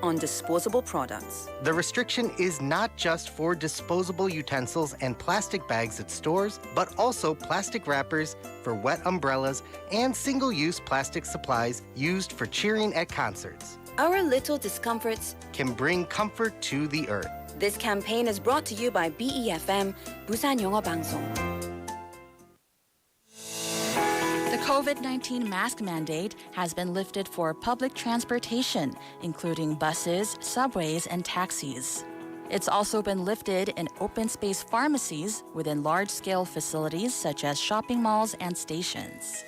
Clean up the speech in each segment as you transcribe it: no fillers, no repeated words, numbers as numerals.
on disposable products. The restriction is not just for disposable utensils and plastic bags at stores, but also plastic wrappers for wet umbrellas and single-use plastic supplies used for cheering at concerts. Our little discomforts Can bring comfort to the earth. This campaign is brought to you by BEFM, 부산영어방송. The COVID-19 mask mandate has been lifted for public transportation, including buses, subways, and taxis. It's also been lifted in open space pharmacies within large-scale facilities such as shopping malls and stations.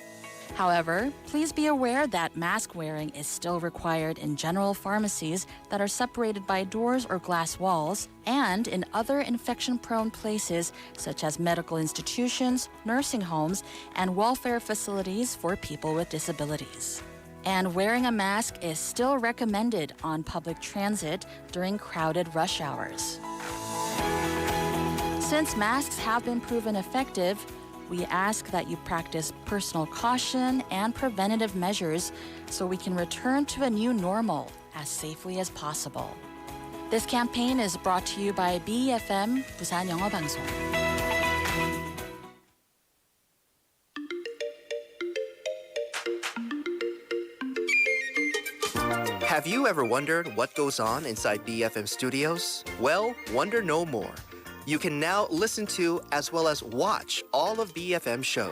However, please be aware that mask wearing is still required in general pharmacies that are separated by doors or glass walls and in other infection-prone places such as medical institutions, nursing homes, and welfare facilities for people with disabilities. And wearing a mask is still recommended on public transit during crowded rush hours. Since masks have been proven effective, we ask that you practice personal caution and preventative measures so we can return to a new normal as safely as possible. This campaign is brought to you by BEFM, 부산영어방송. Have you ever wondered what goes on inside BFM studios? Well, wonder no more. You can now listen to as well as watch all of BFM shows.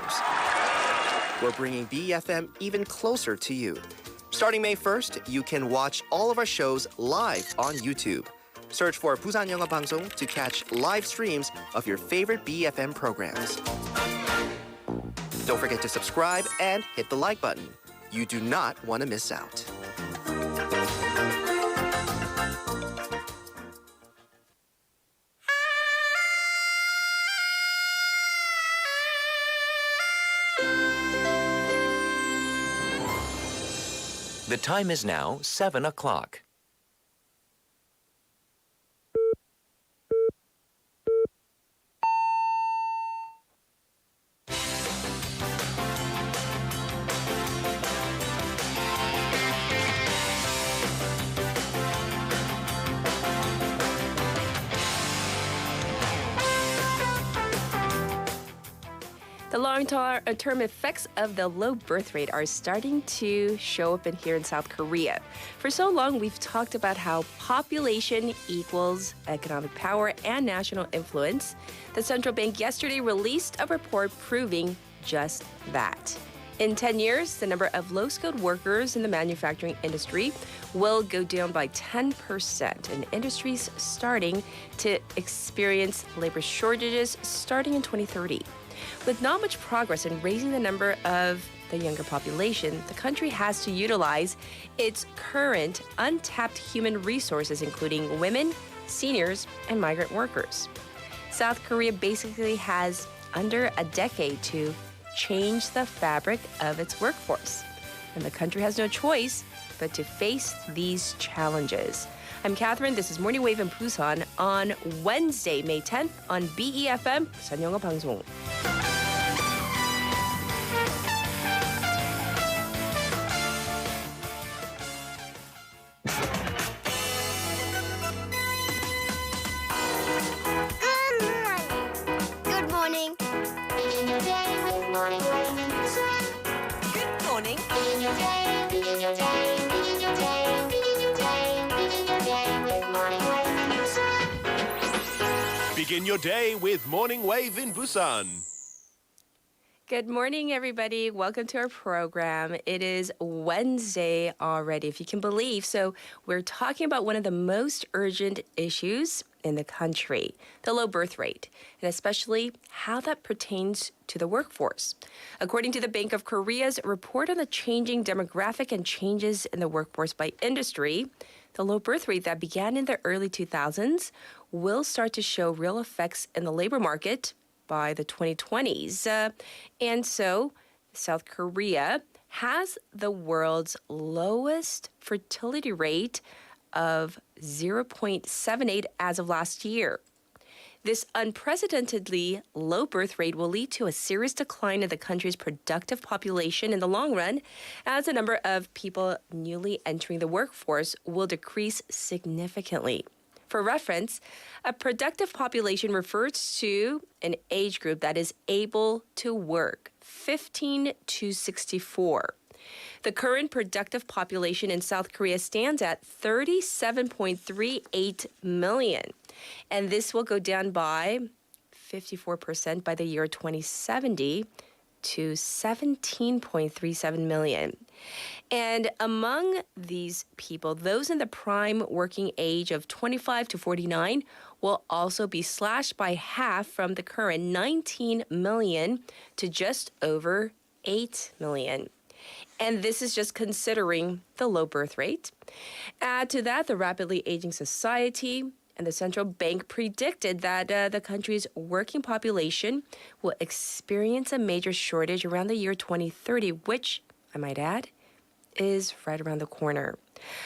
We're bringing BFM even closer to you. Starting May 1st, you can watch all of our shows live on YouTube. Search for 부산영어방송 to catch live streams of your favorite BFM programs. Don't forget to subscribe and hit the like button. You do not want to miss out. The time is now 7 o'clock. The long-term effects of the low birth rate are starting to show up here in South Korea. For so long, we've talked about how population equals economic power and national influence. The central bank yesterday released a report proving just that. In 10 years, the number of low-skilled workers in the manufacturing industry will go down by 10%, and industries starting to experience labor shortages starting in 2030. With not much progress in raising the number of the younger population, the country has to utilize its current untapped human resources, including women, seniors, and migrant workers. South Korea basically has under a decade to change the fabric of its workforce, and the country has no choice but to face these challenges. I'm Catherine. This is Morning Wave in Busan on Wednesday, May 10th on BEFM, 부산영어방송. Good morning. Begin your day with Morning Wave in Busan. Good morning, everybody. Welcome to our program. It is Wednesday already, if you can believe. So we're talking about one of the most urgent issues in the country, the low birth rate, and especially how that pertains to the workforce. According to the Bank of Korea's report on the changing demographic and changes in the workforce by industry, the low birth rate that began in the early 2000s will start to show real effects in the labor market by the 2020s. And so South Korea has the world's lowest fertility rate of 0.78 as of last year. This unprecedentedly low birth rate will lead to a serious decline in the country's productive population in the long run, as the number of people newly entering the workforce will decrease significantly. For reference, a productive population refers to an age group that is able to work 15 to 64. The current productive population in South Korea stands at 37.38 million, and this will go down by 54% by the year 2070 to 17.37 million. And among these people, those in the prime working age of 25 to 49 will also be slashed by half from the current 19 million to just over 8 million. And this is just considering the low birth rate. Add to that the rapidly aging society, and the central bank predicted that the country's working population will experience a major shortage around the year 2030, which, I might add, is right around the corner.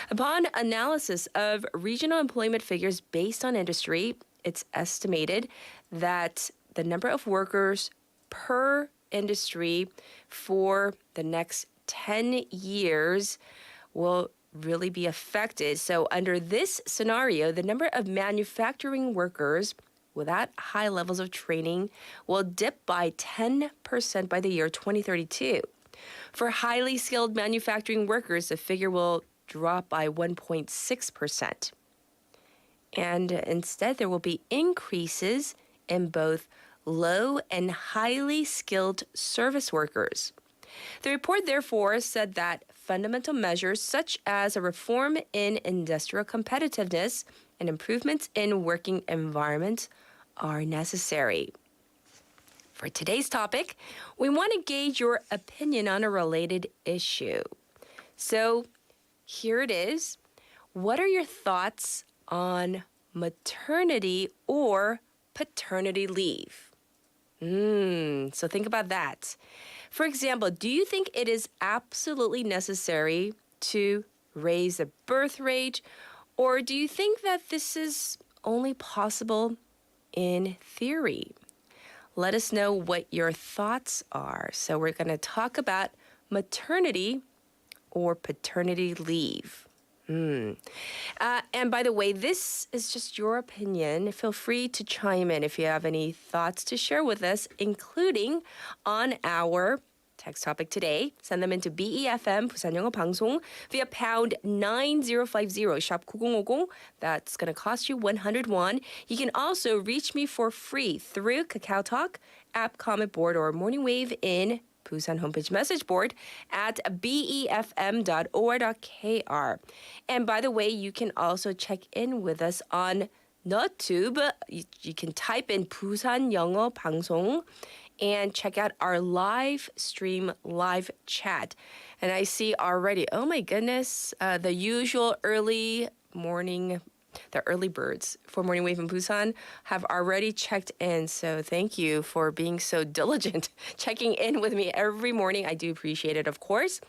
Upon analysis of regional employment figures based on industry, it's estimated that the number of workers per industry for the next 10 years will really be affected. So under this scenario, the number of manufacturing workers without high levels of training will dip by 10% by the year 2032. For highly skilled manufacturing workers, the figure will drop by 1.6%. And instead, there will be increases in both low and highly skilled service workers. The report, therefore, said that fundamental measures such as a reform in industrial competitiveness and improvements in working environments are necessary. For today's topic, we want to gauge your opinion on a related issue. So here it is. What are your thoughts on maternity or paternity leave? So think about that. For example, do you think it is absolutely necessary to raise the birth rate, or do you think that this is only possible in theory? Let us know what your thoughts are. So we're going to talk about maternity or paternity leave. And by the way, this is just your opinion. Feel free to chime in if you have any thoughts to share with us, including on our text topic today. Send them into BEFM, 부산영어방송, via pound 9050, shop 9050. That's going to cost you 100 won. You can also reach me for free through Kakao Talk, app, comment board, or Morning Wave in Busan homepage message board at befm.or.kr. And by the way, you can also check in with us on YouTube. You can type in 부산영어방송 and check out our live stream, live chat. And I see already, oh my goodness, the usual early morning, the early birds for Morning Wave in Busan have already checked in. So thank you for being so diligent, checking in with me every morning. I do appreciate it, of course.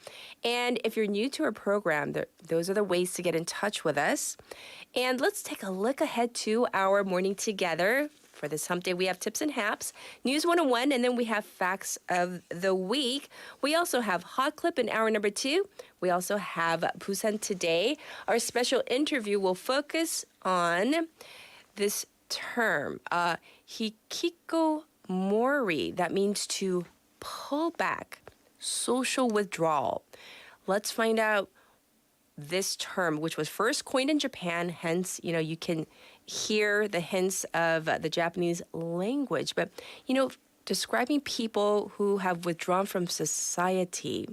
And if you're new to our program, those are the ways to get in touch with us. And let's take a look ahead to our morning together. For this hump day, we have tips and haps, News 101, and then we have facts of the week. We also have Hot Clip in hour number 2. We also have Busan Today. Our special interview will focus on this term, hikikomori. That means to pull back, social withdrawal. Let's find out this term, which was first coined in Japan, hence, you can hear the hints of the Japanese language. But, describing people who have withdrawn from society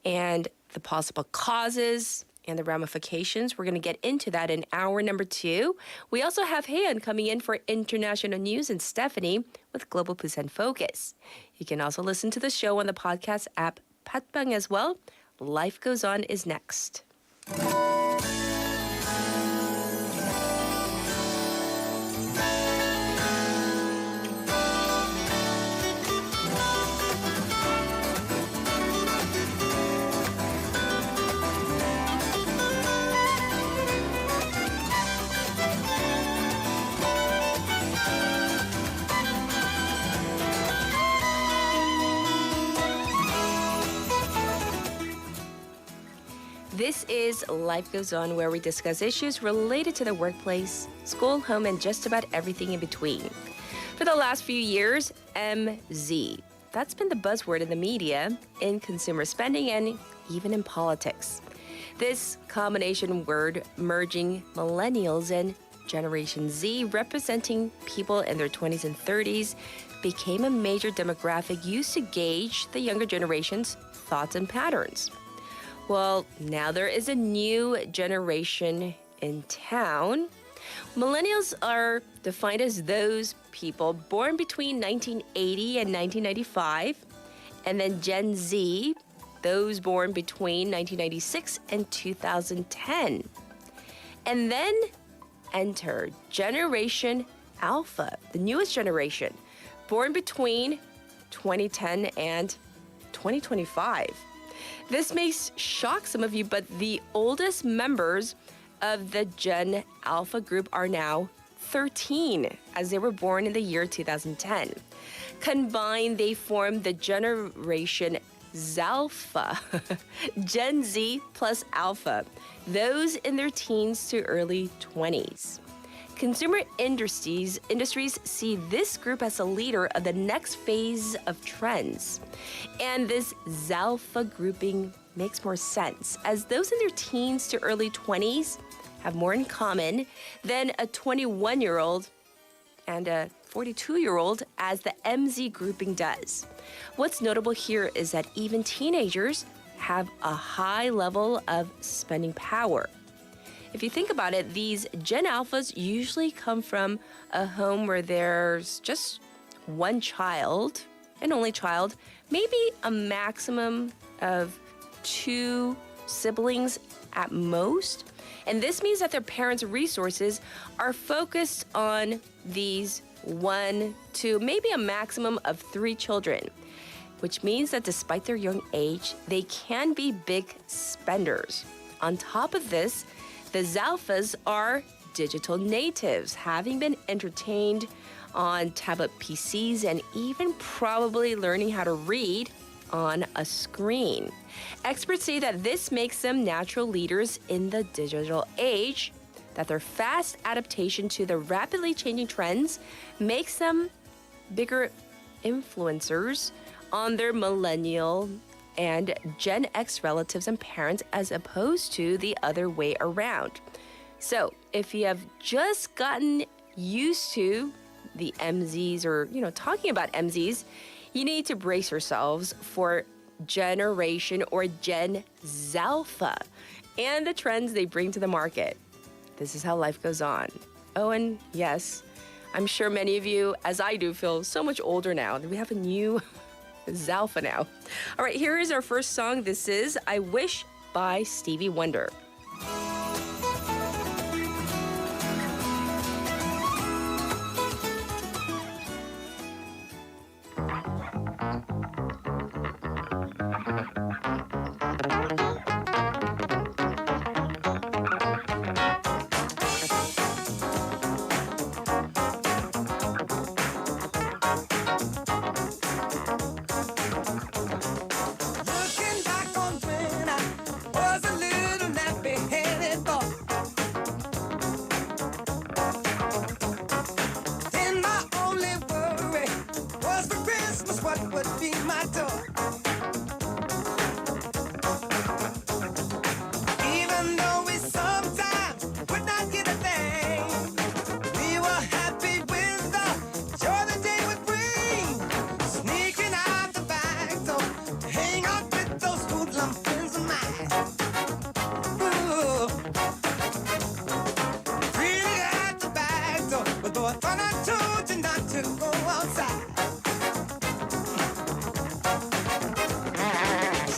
and the possible causes and the ramifications, we're going to get into that in hour number 2. We also have Haeyeon coming in for international news and Stephanie with Global Busan Focus. You can also listen to the show on the podcast app Patbang as well. Life Goes On is next. is Life Goes On, where we discuss issues related to the workplace, school, home, and just about everything in between. For the last few years, MZ. That's been the buzzword in the media, in consumer spending, and even in politics. This combination word merging millennials and Generation Z, representing people in their 20s and 30s, became a major demographic used to gauge the younger generation's thoughts and patterns. Well, now there is a new generation in town. Millennials are defined as those people born between 1980 and 1995, and then Gen Z, those born between 1996 and 2010. And then enter Generation Alpha, the newest generation, born between 2010 and 2025. This may shock some of you, but the oldest members of the Gen Alpha group are now 13, as they were born in the year 2010. Combined, they form the Generation Zalpha, Gen Z plus Alpha, those in their teens to early 20s. Consumer industries see this group as a leader of the next phase of trends. And this Zalpha grouping makes more sense, as those in their teens to early 20s have more in common than a 21-year-old and a 42-year-old, as the MZ grouping does. What's notable here is that even teenagers have a high level of spending power. If you think about it, these Gen Alphas usually come from a home where there's just one child, an only child, maybe a maximum of 2 siblings at most. And this means that their parents' resources are focused on these 1, 2, maybe a maximum of 3 children, which means that despite their young age, they can be big spenders. On top of this, the Zalphas are digital natives, having been entertained on tablet PCs and even probably learning how to read on a screen. Experts say that this makes them natural leaders in the digital age, that their fast adaptation to the rapidly changing trends makes them bigger influencers on their millennial and Gen X relatives and parents, as opposed to the other way around. So if you have just gotten used to the MZs, or talking about MZs, you need to brace yourselves for Generation or Gen Zalpha and the trends they bring to the market. This is how life goes on. Oh, and yes, I'm sure many of you, as I do, feel so much older now that we have a new Zalpha now. All right, here is our first song. This is I Wish by Stevie Wonder.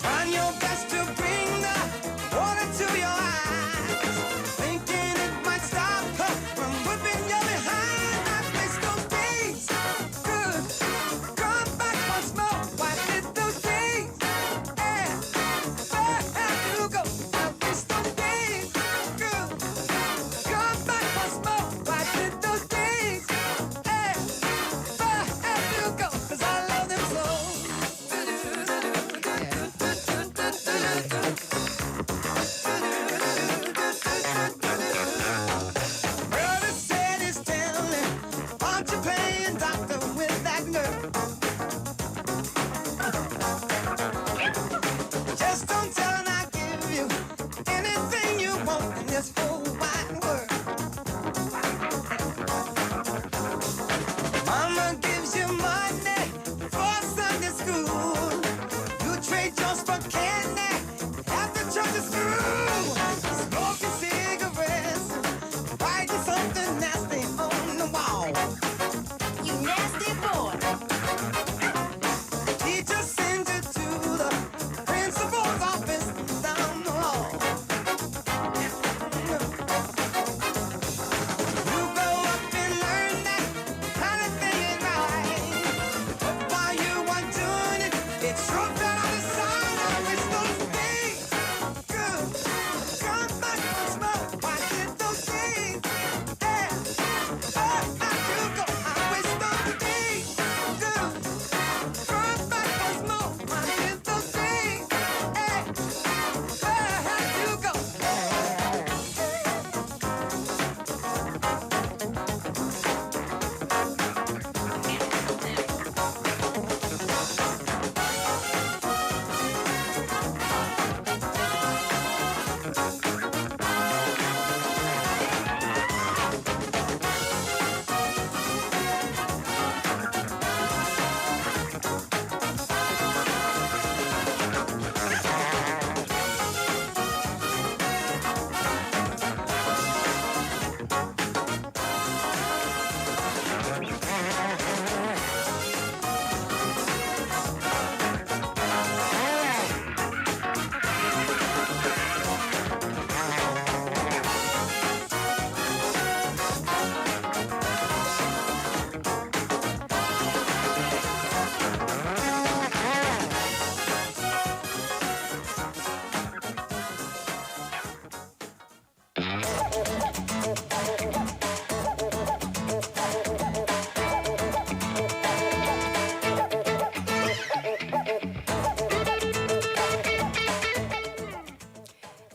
Trying your best to bring the water to your eyes, thinking it might stop.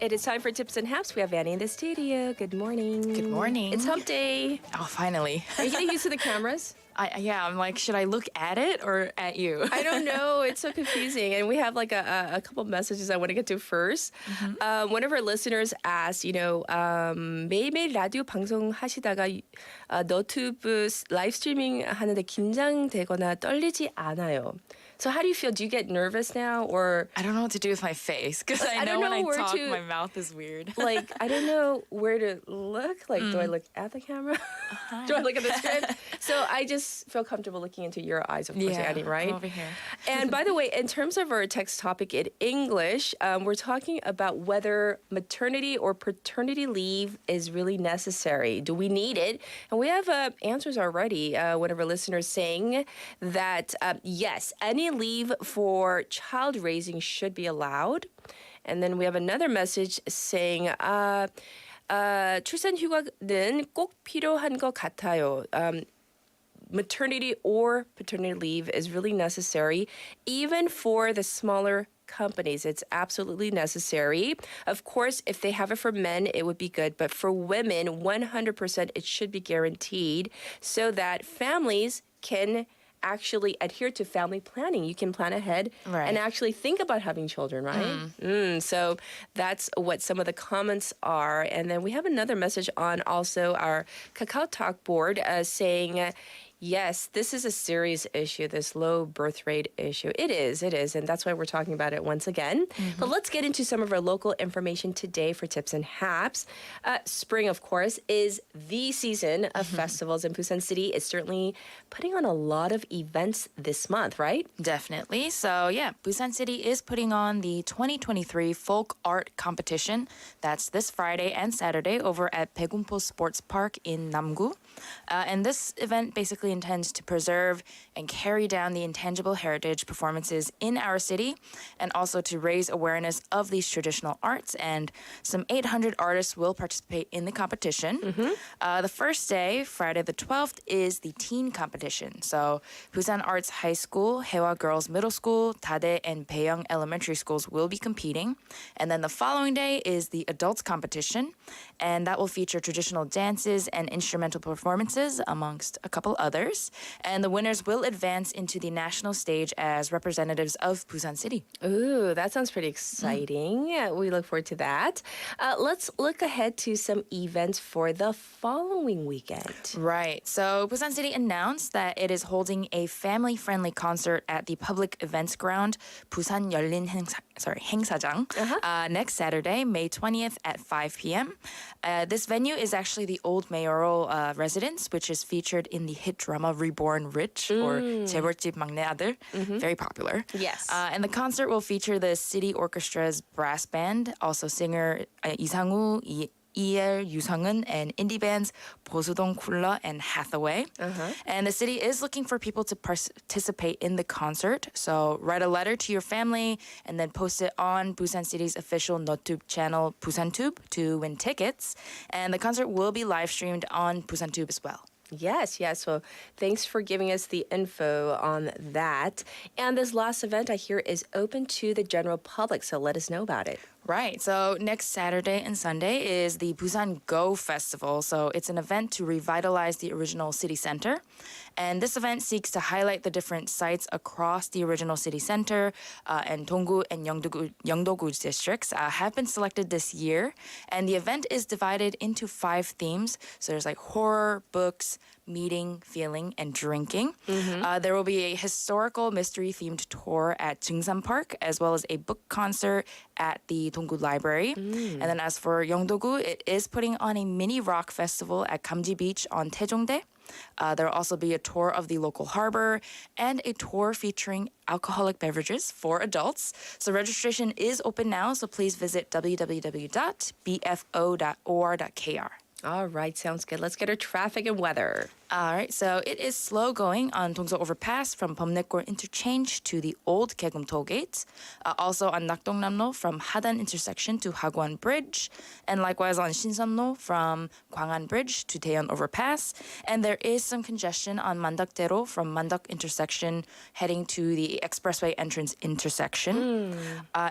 It is time for Tips and Haps. We have Annie in the studio. Good morning. Good morning. It's hump day. Oh, finally. Are you getting used to the cameras? I'm like, should I look at it or at you? I don't know. It's so confusing. And we have like a couple of messages I want to get to first. One of our listeners asked, 매일매일 라디오 방송 하시다가 너튜브 라이브 스트리밍 하는데 긴장되거나 떨리지 않아요. So how do you feel? Do you get nervous now or? I don't know what to do with my face because I know when I talk, my mouth is weird. Like, I don't know where to look. Like, do I look at the camera? Do I look at the script? So I just feel comfortable looking into your eyes, of course, Annie, right? I'm over here. And by the way, in terms of our text topic in English, we're talking about whether maternity or paternity leave is really necessary. Do we need it? And we have answers already. One of our listeners saying that, yes, any leave for child raising should be allowed. And then we have another message saying, 출산 휴가는 꼭 필요한 것 같아요. Maternity or paternity leave is really necessary, even for the smaller companies. It's absolutely necessary. Of course, if they have it for men, it would be good. But for women, 100% it should be guaranteed so that families can actually adhere to family planning. You can plan ahead and actually think about having children, right? So that's what some of the comments are. And then we have another message on also our Kakao Talk board saying, yes, this is a serious issue, this low birth rate issue. It is. And that's why we're talking about it once again. But let's get into some of our local information today for Tips and Haps. Spring, of course, is the season of festivals in Busan City. It's certainly putting on a lot of events this month, right? Definitely. So, Busan City is putting on the 2023 Folk Art Competition. That's this Friday and Saturday over at Baegumpo Sports Park in Namgu. And this event basically intends to preserve and carry down the intangible heritage performances in our city and also to raise awareness of these traditional arts. And some 800 artists will participate in the competition. The first day, Friday the 12th, is the teen competition. So Busan Arts High School, Haewa Girls Middle School, Dade and Baeyoung Elementary Schools will be competing. And then the following day is the adults competition. And that will feature traditional dances and instrumental performances amongst a couple others. And the winners will advance into the national stage as representatives of Busan City. Ooh, that sounds pretty exciting. Yeah, we look forward to that. Let's look ahead to some events for the following weekend. Right. So Busan City announced that it is holding a family-friendly concert at the public events ground, Busan 열린 행사장, next Saturday, May 20th at 5 p.m. This venue is actually the old mayoral residence, which is featured in the hit drama Reborn Rich or 재벌집 막내 아들. Very popular. Yes. And the concert will feature the city orchestra's brass band, also singer 이상우, EL, 유성은, and indie bands 보수동 쿨러 and Hathaway. And the city is looking for people to participate in the concert. So write a letter to your family and then post it on Busan City's official NoTube channel, BusanTube, to win tickets. And the concert will be live streamed on BusanTube as well. Yes. Well, thanks for giving us the info on that. And this last event I hear is open to the general public, so let us know about it. Right. So next Saturday and Sunday is the Busan Go Festival. So it's an event to revitalize the original city center. And this event seeks to highlight the different sites across the original city center, and Donggu and Yeongdo-gu districts have been selected this year. And the event is divided into 5 themes. So there's like horror, books, meeting, feeling, and drinking. There will be a historical mystery-themed tour at Jungsan Park, as well as a book concert at the Donggu Library. And then as for Yeongdo-gu, it is putting on a mini rock festival at Gamji Beach on Taejongdae. There will also be a tour of the local harbor and a tour featuring alcoholic beverages for adults. So registration is open now, so please visit www.bfo.or.kr. All right, sounds good. Let's get our traffic and weather. All right, so it is slow going on Dongseok Overpass from Bomnaekgor Interchange to the old Gaegeum Toll Gate. Also on Nakdong-namno from Hadan Intersection to Hagwon Bridge. And likewise on Shinseomno from Gwangan Bridge to Daeyeon Overpass. And there is some congestion on Mandakdero from Mandak Intersection heading to the Expressway entrance intersection.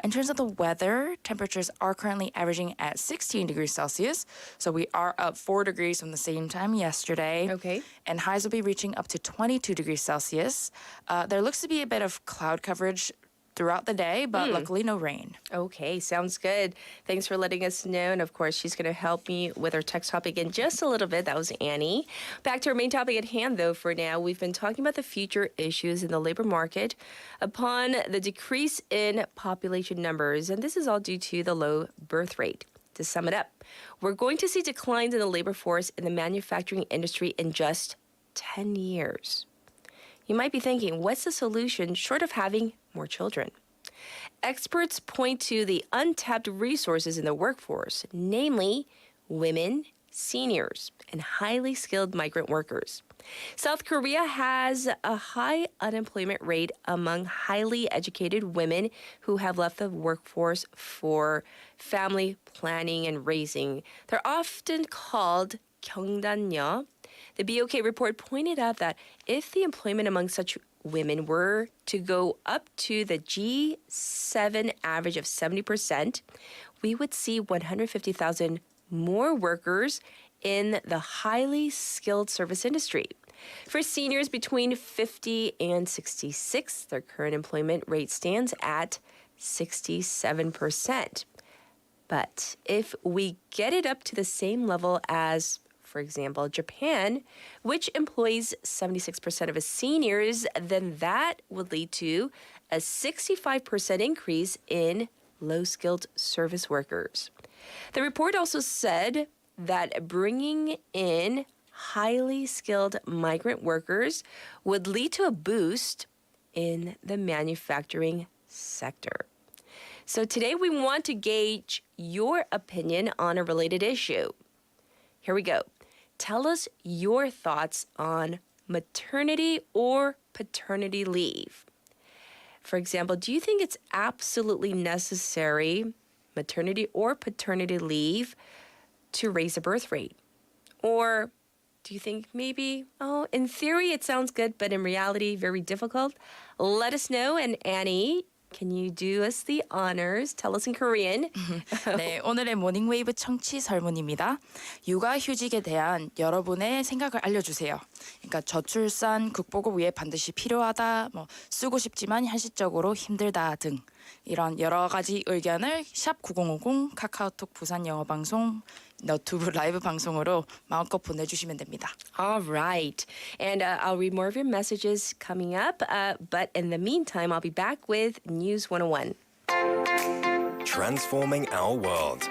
In terms of the weather, temperatures are currently averaging at 16 degrees Celsius. So we are up 4 degrees from the same time yesterday. Okay. And highs will be reaching up to 22 degrees Celsius. There looks to be a bit of cloud coverage throughout the day, but luckily no rain. Okay, sounds good. Thanks for letting us know. And of course, she's going to help me with our text topic in just a little bit. That was Annie. Back to our main topic at hand, though, for now. We've been talking about the future issues in the labor market upon the decrease in population numbers. And this is all due to the low birth rate. To sum it up, we're going to see declines in the labor force in the manufacturing industry in just 10 years. You might be thinking, what's the solution short of having more children? Experts point to the untapped resources in the workforce, namely women, seniors, and highly skilled migrant workers. South Korea has a high unemployment rate among highly educated women who have left the workforce for family planning and raising. They're often called 경단녀. The BOK report pointed out that if the employment among such women were to go up to the G7 average of 70%, we would see 150,000 more workers in the highly skilled service industry. For seniors between 50 and 66, their current employment rate stands at 67%. But if we get it up to the same level as, for example, Japan, which employs 76% of its seniors, then that would lead to a 65% increase in low-skilled service workers. The report also said that bringing in highly skilled migrant workers would lead to a boost in the manufacturing sector. So today we want to gauge your opinion on a related issue. Here we go. Tell us your thoughts on maternity or paternity leave. For example, do you think it's absolutely necessary, maternity or paternity leave, to raise the birth rate? Or do you think maybe, in theory it sounds good, but in reality very difficult? Let us know. And Annie, can you do us the honors? Tell us in Korean. 네, 오늘의 모닝웨이브 청취 설문입니다. 육아휴직에 대한 여러분의 생각을 알려주세요. 그러니까 저출산 극복을 위해 반드시 필요하다, 쓰고 싶지만 현실적으로 힘들다 등 이런 여러 가지 의견을 샵 9050 카카오톡 부산영어방송 너튜브 라이브 방송으로 마음껏 보내주시면 됩니다. All right. And I'll read more of your messages coming up. But in the meantime, I'll be back with News 101. Transforming our world.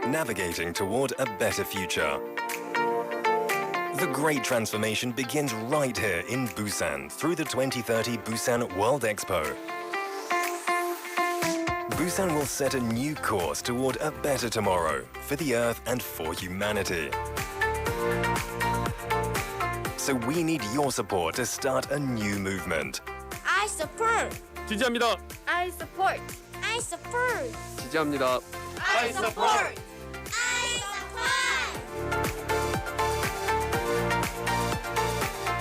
Navigating toward a better future. The great transformation begins right here in Busan through the 2030 Busan World Expo. Busan will set a new course toward a better tomorrow for the Earth and for humanity. So we need your support to start a new movement. I support. 지지합니다. I support. I support. 지지합니다. I support. I support.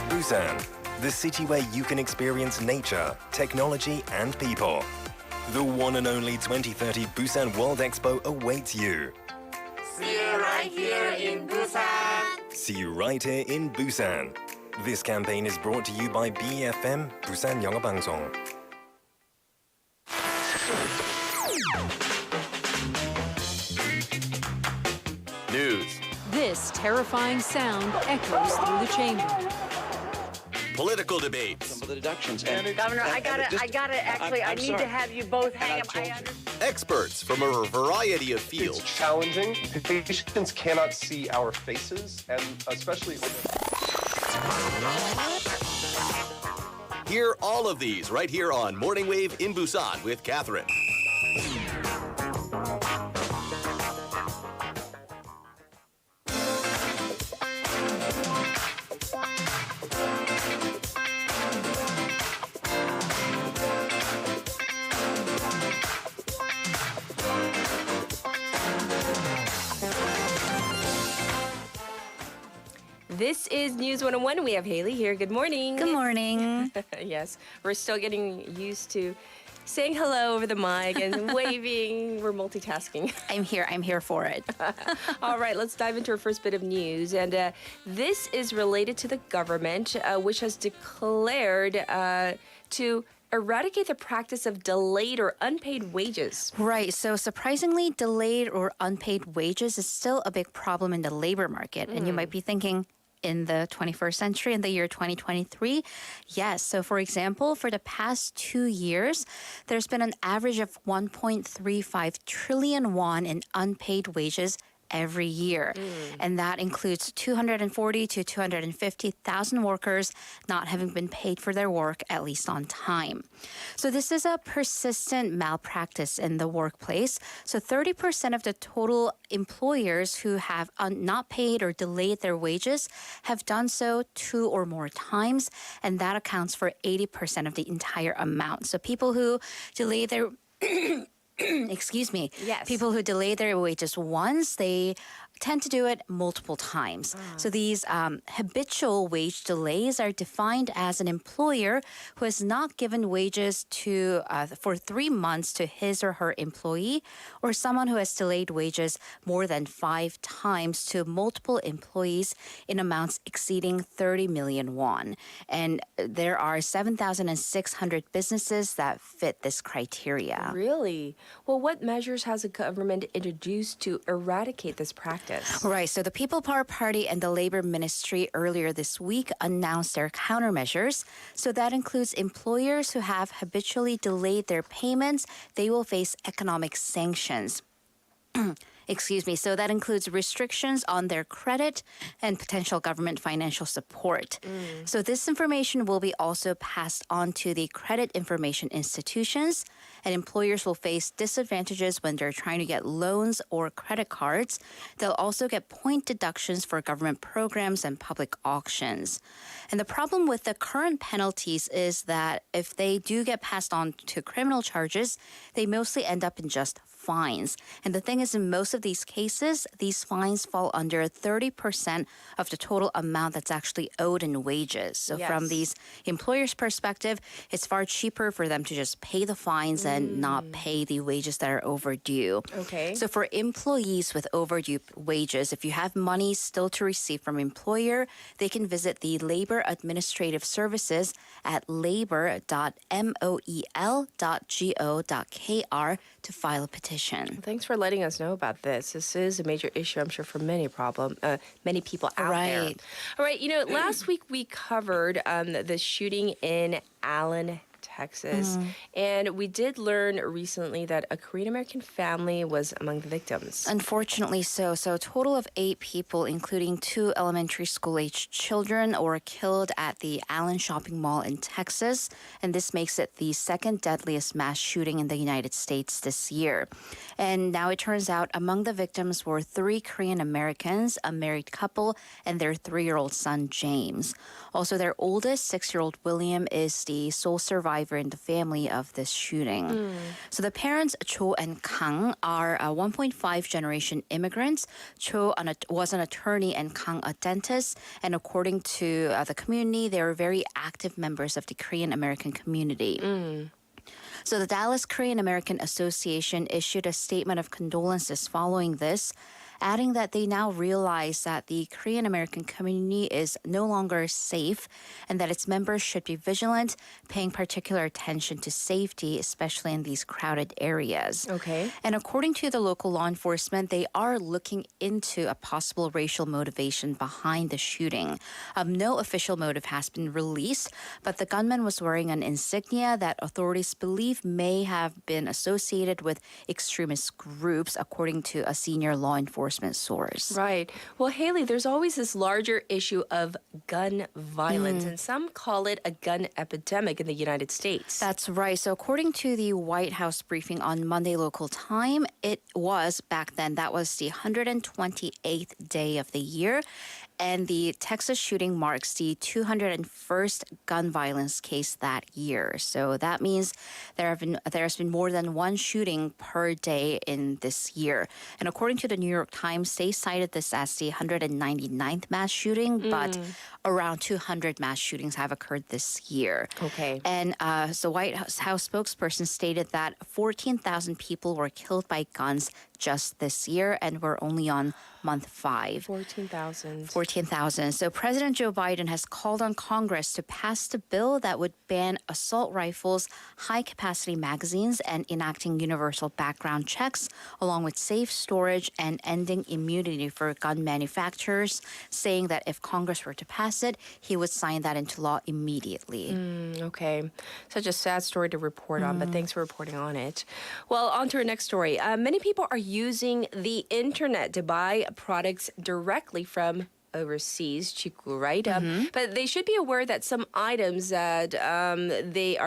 Busan, the city where you can experience nature, technology, and people. The one and only 2030 Busan World Expo awaits you. See you right here in Busan. See you right here in Busan. This campaign is brought to you by BEFM, 부산영어방송. News. This terrifying sound echoes through the chamber. Political debates. Governor, I need to have you both hang up. Experts from a variety of fields. It's challenging. Patients cannot see our faces, and especially... Hear all of these right here on Morning Wave in Busan with Catherine. This is News 101. We have Haley here. Good morning. Good morning. Yes, we're still getting used to saying hello over the mic and waving. We're multitasking. I'm here for it. All right, let's dive into our first bit of news. And this is related to the government, which has declared to eradicate the practice of delayed or unpaid wages. Right. So surprisingly, delayed or unpaid wages is still a big problem in the labor market. And you might be thinking, in the 21st century, in the year 2023? Yes. So, for example, for the past 2 years, there's been an average of 1.35 trillion won in unpaid wages every year. And that includes 240 to 250,000 workers not having been paid for their work, at least on time. So this is a persistent malpractice in the workplace. So 30% of the total employers who have not paid or delayed their wages have done so 2 or more times, and that accounts for 80% of the entire amount. So people who delay their excuse me. Yes. People who delay their wages once, they tend to do it multiple times. So these habitual wage delays are defined as an employer who has not given wages to for 3 months to his or her employee, or someone who has delayed wages more than 5 times to multiple employees in amounts exceeding 30 million won. And there are 7,600 businesses that fit this criteria. Really? Well, what measures has the government introduced to eradicate this practice? Right. So the People Power Party and the Labor Ministry earlier this week announced their countermeasures. So that includes employers who have habitually delayed their payments. They will face economic sanctions. Excuse me. So that includes restrictions on their credit and potential government financial support. So this information will be also passed on to the credit information institutions, and employers will face disadvantages when they're trying to get loans or credit cards. They'll also get point deductions for government programs and public auctions. And the problem with the current penalties is that if they do get passed on to criminal charges, they mostly end up in just fines. And the thing is, in most of these cases, these fines fall under 30% of the total amount that's actually owed in wages. So from these employers' perspective, it's far cheaper for them to just pay the fines and not pay the wages that are overdue. Okay. So for employees with overdue wages, if you have money still to receive from employer, they can visit the Labor Administrative Services at labor.moel.go.kr to file a petition. Thanks for letting us know about this. This is a major issue, I'm sure, for many people out there. All right. You know, last week we covered the shooting in Allen, Texas. And we did learn recently that a Korean-American family was among the victims. Unfortunately so. So a total of 8 people, including 2 elementary school-aged children, were killed at the Allen shopping mall in Texas. And this makes it the second deadliest mass shooting in the United States this year. And now it turns out among the victims were 3 Korean-Americans, a married couple, and their 3-year-old son, James. Also, their oldest, 6-year-old William, is the sole survivor in the family of this shooting. So the parents, Cho and Kang, are 1.5 generation immigrants. Cho was an attorney and Kang a dentist. And according to the community, they were very active members of the Korean American community. So the Dallas Korean American Association issued a statement of condolences following this, adding that they now realize that the Korean American community is no longer safe and that its members should be vigilant, paying particular attention to safety, especially in these crowded areas. Okay. And according to the local law enforcement, they are looking into a possible racial motivation behind the shooting. No official motive has been released, but the gunman was wearing an insignia that authorities believe may have been associated with extremist groups, according to a senior law enforcement source. Right. Well, Haley, there's always this larger issue of gun violence, and some call it a gun epidemic in the United States. That's right. So according to the White House briefing on Monday local time, it was back then, that was the 128th day of the year. and the Texas shooting marks the 201st gun violence case that year. So that means there's been more than one shooting per day in this year. And according to the New York Times, they cited this as the 199th mass shooting, but around 200 mass shootings have occurred this year. Okay. And the White House spokesperson stated that 14,000 people were killed by guns just this year, and we're only on month 5. 14,000. 14,000. So President Joe Biden has called on Congress to pass the bill that would ban assault rifles, high-capacity magazines, and enacting universal background checks, along with safe storage and ending immunity for gun manufacturers, saying that if Congress were to pass it, he would sign that into law immediately. Okay. Such a sad story to report on, but thanks for reporting on it. Well, on to our next story. Many people are using the internet to buy products directly from overseas, Chikgu, right? But they should be aware that some items that they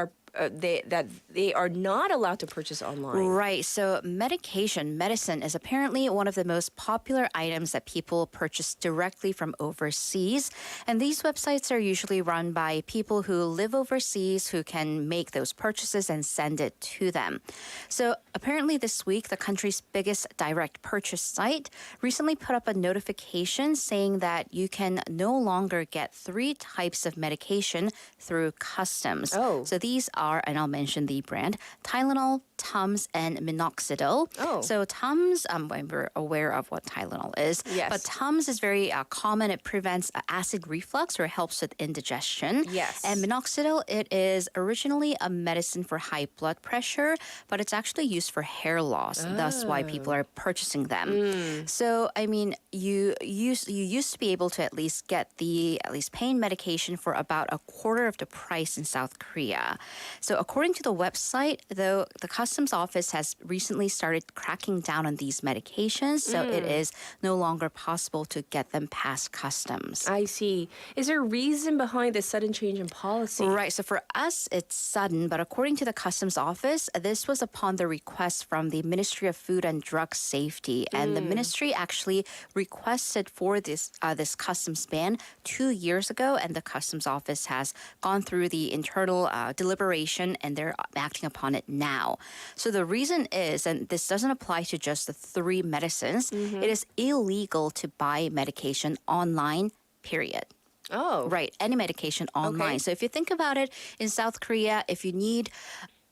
are not allowed to purchase online. Right. So medicine is apparently one of the most popular items that people purchase directly from overseas. And these websites are usually run by people who live overseas who can make those purchases and send it to them. So apparently this week, the country's biggest direct purchase site recently put up a notification saying that you can no longer get 3 types of medication through customs. Oh. So these are, and I'll mention the brand, Tylenol, Tums, and Minoxidil. Oh. So Tums, we're aware of what Tylenol is. Yes. But Tums is very common. It prevents acid reflux or helps with indigestion. Yes. And Minoxidil, it is originally a medicine for high blood pressure, but it's actually used for hair loss. That's why people are purchasing them. So, I mean, you used to be able to at least get the pain medication for about a quarter of the price in South Korea. So according to the website, though, the customs office has recently started cracking down on these medications, so it is no longer possible to get them past customs. I see. Is there a reason behind this sudden change in policy? Right. So for us, it's sudden, but according to the customs office, this was upon the request from the Ministry of Food and Drug Safety, and the ministry actually requested for this customs ban 2 years ago, and the customs office has gone through the internal deliberation, and they're acting upon it now. So the reason is, and this doesn't apply to just the 3 medicines, it is illegal to buy medication online, period. Oh. Right, any medication online. Okay. So if you think about it, in South Korea, if you need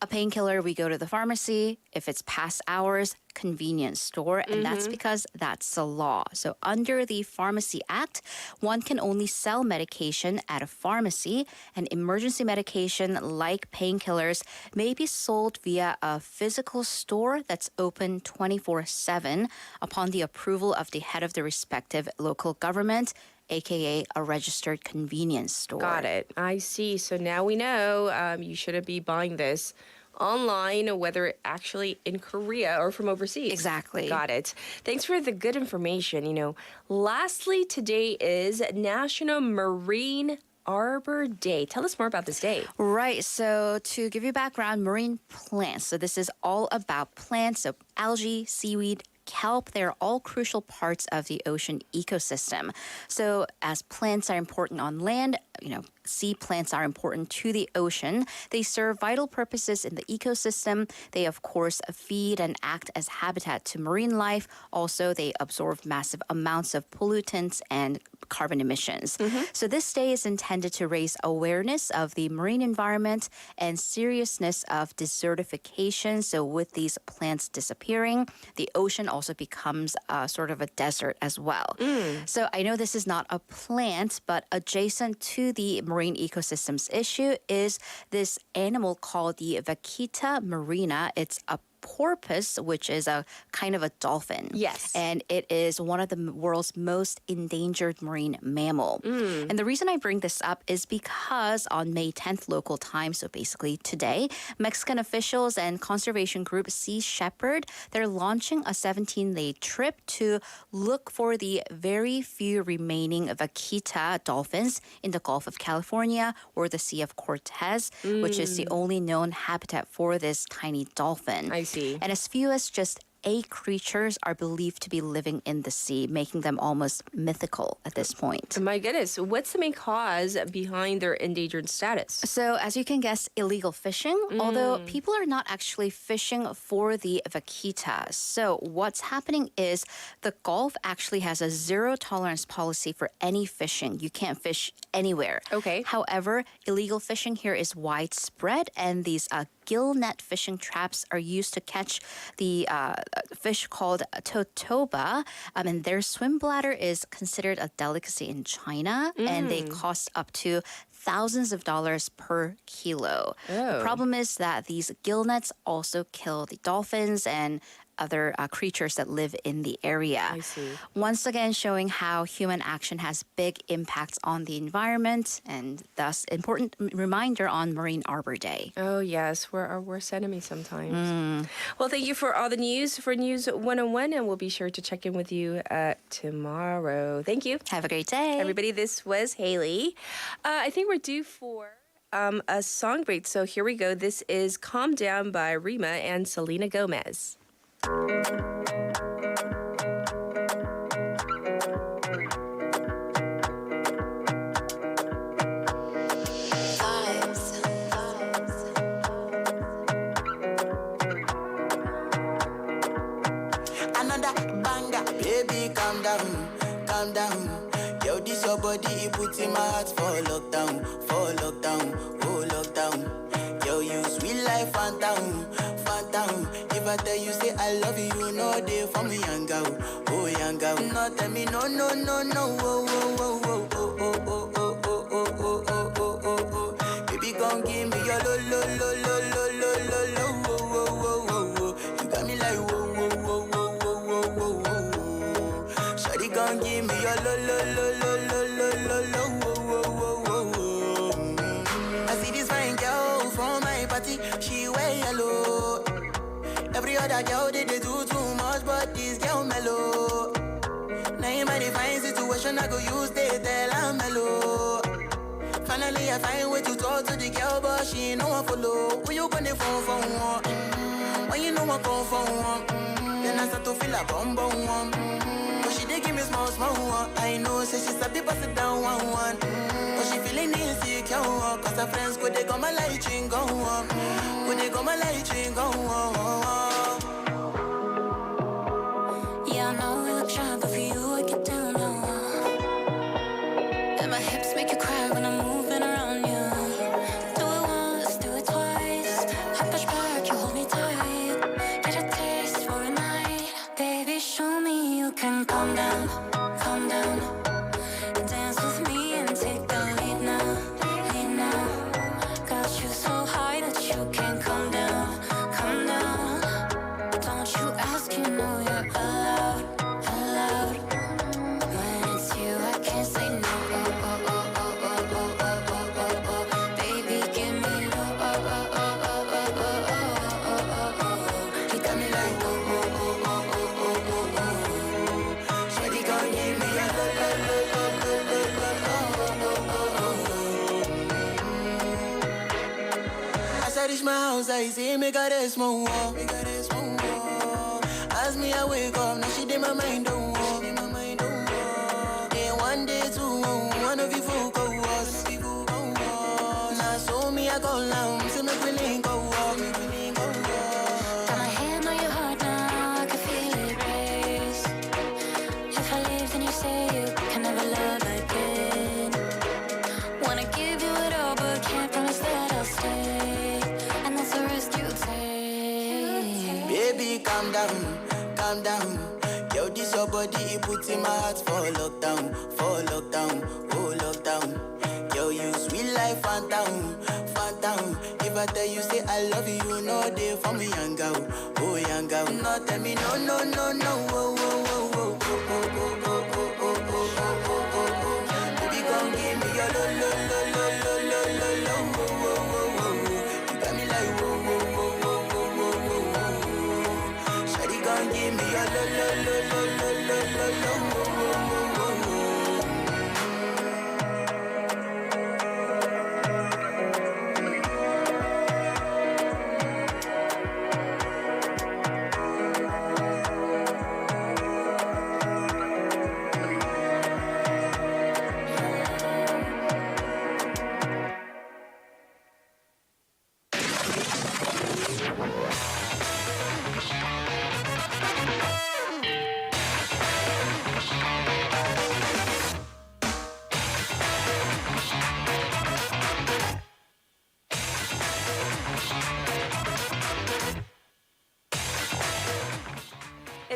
a painkiller, we go to the pharmacy. If it's past hours, convenience store, and that's because that's the law. So under the Pharmacy Act, one can only sell medication at a pharmacy, and emergency medication like painkillers may be sold via a physical store that's open 24/7 upon the approval of the head of the respective local government, aka a registered convenience store. Got it. I see. So now we know you shouldn't be buying this online, whether actually in Korea or from overseas. Exactly. Got it. Thanks for the good information. Lastly, today is National Marine Arbor Day. Tell us more about this day. Right. So to give you background, marine plants. So this is all about plants, so algae, seaweed, kelp, they're all crucial parts of the ocean ecosystem. So as plants are important on land, sea plants are important to the ocean. They serve vital purposes in the ecosystem. They, of course, feed and act as habitat to marine life. Also, they absorb massive amounts of pollutants and carbon emissions. So this day is intended to raise awareness of the marine environment and seriousness of desertification. So with these plants disappearing, the ocean also becomes sort of a desert as well. So I know this is not a plant, but adjacent to the marine ecosystems issue is this animal called the Vaquita marina. It's a porpoise, which is a kind of a dolphin. Yes. And it is one of the world's most endangered marine mammal. And the reason I bring this up is because on May 10th local time, so basically today, Mexican officials and conservation group Sea Shepherd, they're launching a 17-day trip to look for the very few remaining vaquita dolphins in the Gulf of California or the Sea of Cortez, which is the only known habitat for this tiny dolphin. I see. And as few as just 8 creatures are believed to be living in the sea, making them almost mythical at this point. My goodness, what's the main cause behind their endangered status? So, as you can guess, illegal fishing, although people are not actually fishing for the vaquita. So, what's happening is the Gulf actually has a zero tolerance policy for any fishing. You can't fish anywhere. Okay. However, illegal fishing here is widespread, and these gill net fishing traps are used to catch the fish called totoba, and their swim bladder is considered a delicacy in China, and they cost up to thousands of dollars per kilo. The problem is that these gill nets also kill the dolphins and other creatures that live in the area. I see. Once again, showing how human action has big impacts on the environment and thus important reminder on Marine Arbor Day. Oh, yes. We're our worst enemy sometimes. Well, thank you for all the news for News 101, and we'll be sure to check in with you tomorrow. Thank you. Have a great day. Everybody, this was Haley. I think we're due for a song break, so here we go. This is Calm Down by Rima and Selena Gomez. Another banger, baby, calm down, calm down. Yo, this your body, it puts in my heart for lockdown, oh lockdown. Yo, you sweet life, phantom, phantom. If I tell you say I love you, no day for me, young girl, oh young girl. No tell me no, no, no, no, oh, oh, oh, oh, oh, oh, oh, oh, oh, oh, oh, oh, oh, oh. Baby, gon' give me your lo, lo, lo, lo, lo, lo, lo, lo, oh, oh, oh, oh, oh. You got me like whoa, whoa, whoa, whoa, whoa, whoa, whoa, whoa. Shawty gon' give me your lo, lo, lo, lo, lo, lo, lo, lo, whoa, whoa, whoa, whoa. I see this fine girl from my party, she wear yellow. Every other girl they do too much, but this girl mellow. Now in my divine situation, I go use they tell I'm mellow. Finally, I find way to talk to the girl, but she ain't no one follow. Who you gonna phone for one? When you know I come for one, then I start to feel a bum bum one. But she dey give me small small one. I know, say she's a bit pass it down one. But she feeling insecure, cause her friends go they come my light ring go on. Go they come my light ring go on. Yeah, I know we look shy, but for you I get down low. And my hips make you cry when I'm moving around you. Do it once, do it twice. I push back, you hold me tight. Get a taste for a night. Baby, show me you can calm down, calm down. Dance with me and take the lead now, lead now. Got you so high that you can't come down, come down. Don't you ask, you know you're allowed, allowed. When it's you, I can't say no. Oh, oh, oh, oh, oh, oh, oh, oh, oh, oh. Baby, give me low. Oh, oh, oh, oh, oh, oh, oh, oh, oh, oh. You got me like oh, oh, oh, oh, oh, oh, oh, oh. Shawty gon' give me a lo, lo, lo, lo, lo, lo, lo, oh, oh, oh, oh. As I reach my house, I see me got a small wall. As me, I wake up, now she did my mind don't walk. Then one day, two, one of you folk go was. Now so me, I go down, see me feeling go walk. Got my hand on your heart now, I can feel it race. If I leave, then you say you can never love again. Wanna give you it all, but can't promise that I'll stay. And that's the risk you take. Baby, calm down, calm down. Yo, this your body, it puts in my heart for lockdown, oh lockdown. Yo, you sweet life, phantom, phantom. If I tell you say I love you, no day for me, young girl, oh young girl. No, tell me no, no, no, no, oh, oh, oh, oh, oh, oh, oh, oh, oh, oh, oh, oh, oh, oh. Baby, gon' give me your lo, lo, lo, lo, lo, lo, lo, lo, oh, oh, oh, oh. You got me like whoa, whoa, whoa, whoa, whoa, whoa, whoa, whoa. Shawty gon' give me your lo, lo, lo, lo, lo, lo, lo, lo, oh, oh, oh, oh, oh.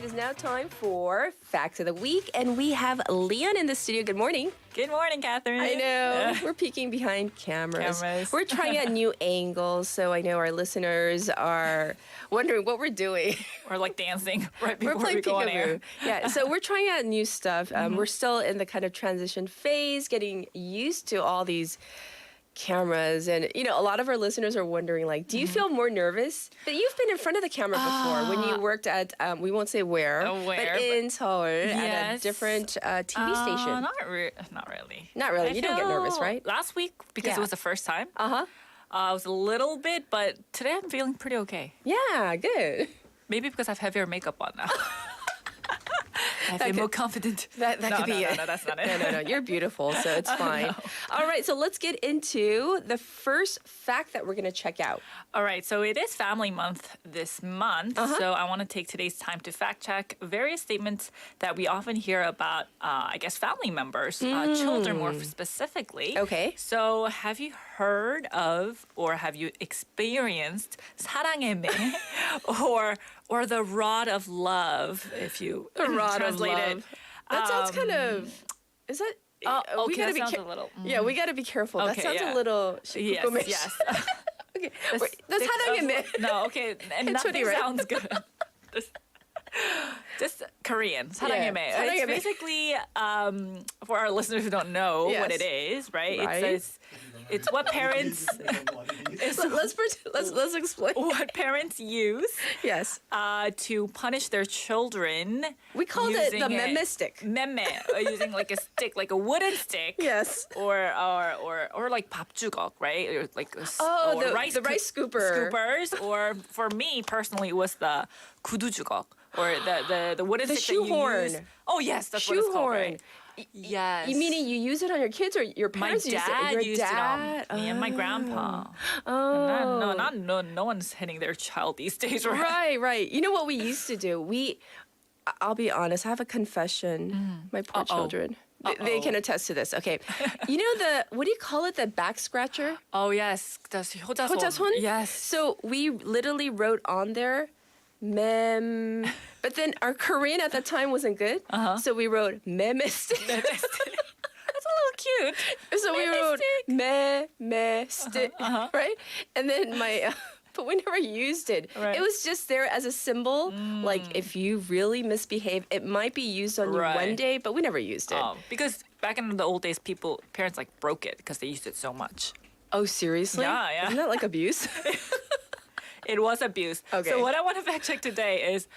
It is now time for Facts of the Week, and we have Leon in the studio. Good morning. Good morning, Catherine. I know. We're peeking behind cameras. We're trying out new angles, so I know our listeners are wondering what we're doing. We're like dancing right before we're playing we go on air. Yeah, so we're trying out new stuff. We're still in the kind of transition phase, getting used to all these cameras, and a lot of our listeners are wondering, like, do you feel more nervous? But you've been in front of the camera before when you worked at we won't say where, but in Seoul at a different TV station. Not really. Not really. You don't get nervous, right? Last week, because it was the first time, I was a little bit, but today I'm feeling pretty okay. Yeah, good. Maybe because I have heavier makeup on now. I feel more confident. That could be it. No, that's not it. No. You're beautiful, so it's fine. No. All right, so let's get into the first fact that we're going to check out. All right, so it is Family Month this month, so I want to take today's time to fact check various statements that we often hear about, family members, children more specifically. Okay. So have you heard of or have you experienced 사랑의 매 or the rod of love, if you translate it? That sounds kind of. Is that? We gotta be a little. Yeah, we gotta be careful. Okay, that sounds a little. Yes. Okay, that's 사랑의 매. No, okay, and nothing sounds good. Just Korean, 사랑의 매. It's basically, for our listeners who don't know what it is, right? It's what parents. Let's explain. What parents use. Yes. To punish their children. We called it the meme stick. Meme, using like a stick, like a wooden stick. Yes. Or like 밥주걱, right? Or like the rice scooper. Scoopers. Or for me personally, it was the 구두주걱. Or the wooden stick shoehorn. that you use. Oh yes, that's what it's called, right? Yes. You meaning you use it on your kids or your parents use it? My dad used it on me and my grandpa. Oh. No one's hitting their child these days, right? Right. You know what we used to do? I'll be honest, I have a confession. My poor children. They can attest to this. Okay. You know what do you call it? The back scratcher? Oh, yes. 호자손. 호자손? Yes. So we literally wrote on there, mem. But then our Korean at the time wasn't good. So we wrote memestic. That's a little cute. So we wrote me-me-stick, right? And then but we never used it. Right. It was just there as a symbol. Like, if you really misbehave, it might be used on you one day, but we never used it. Because back in the old days, parents like broke it because they used it so much. Oh, seriously? Yeah. Isn't that like abuse? It was abuse. Okay. So what I want to fact check today is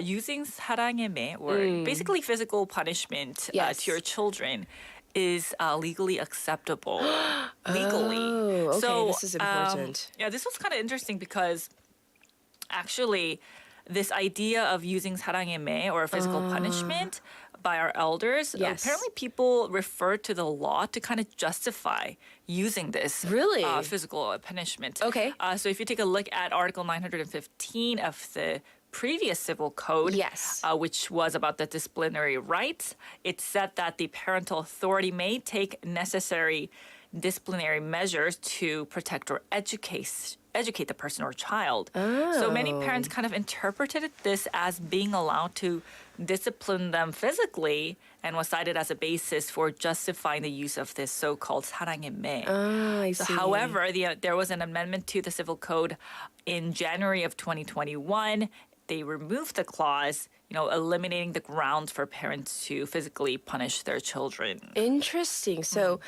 using 사랑의 매, or basically physical punishment to your children, is legally acceptable. Legally. Oh, okay, so, this is important. This was kind of interesting because actually this idea of using 사랑의 매, or physical punishment, by our elders, apparently people refer to the law to kind of justify using this physical punishment. Okay. So if you take a look at Article 915 of the previous civil code, which was about the disciplinary rights, it said that the parental authority may take necessary disciplinary measures to protect or educate the person or child. So many parents kind of interpreted this as being allowed to discipline them physically, and was cited as a basis for justifying the use of this so-called 사랑의 매. I see. However, there was an amendment to the civil code in January of 2021. They removed the clause, eliminating the grounds for parents to physically punish their children. Interesting. So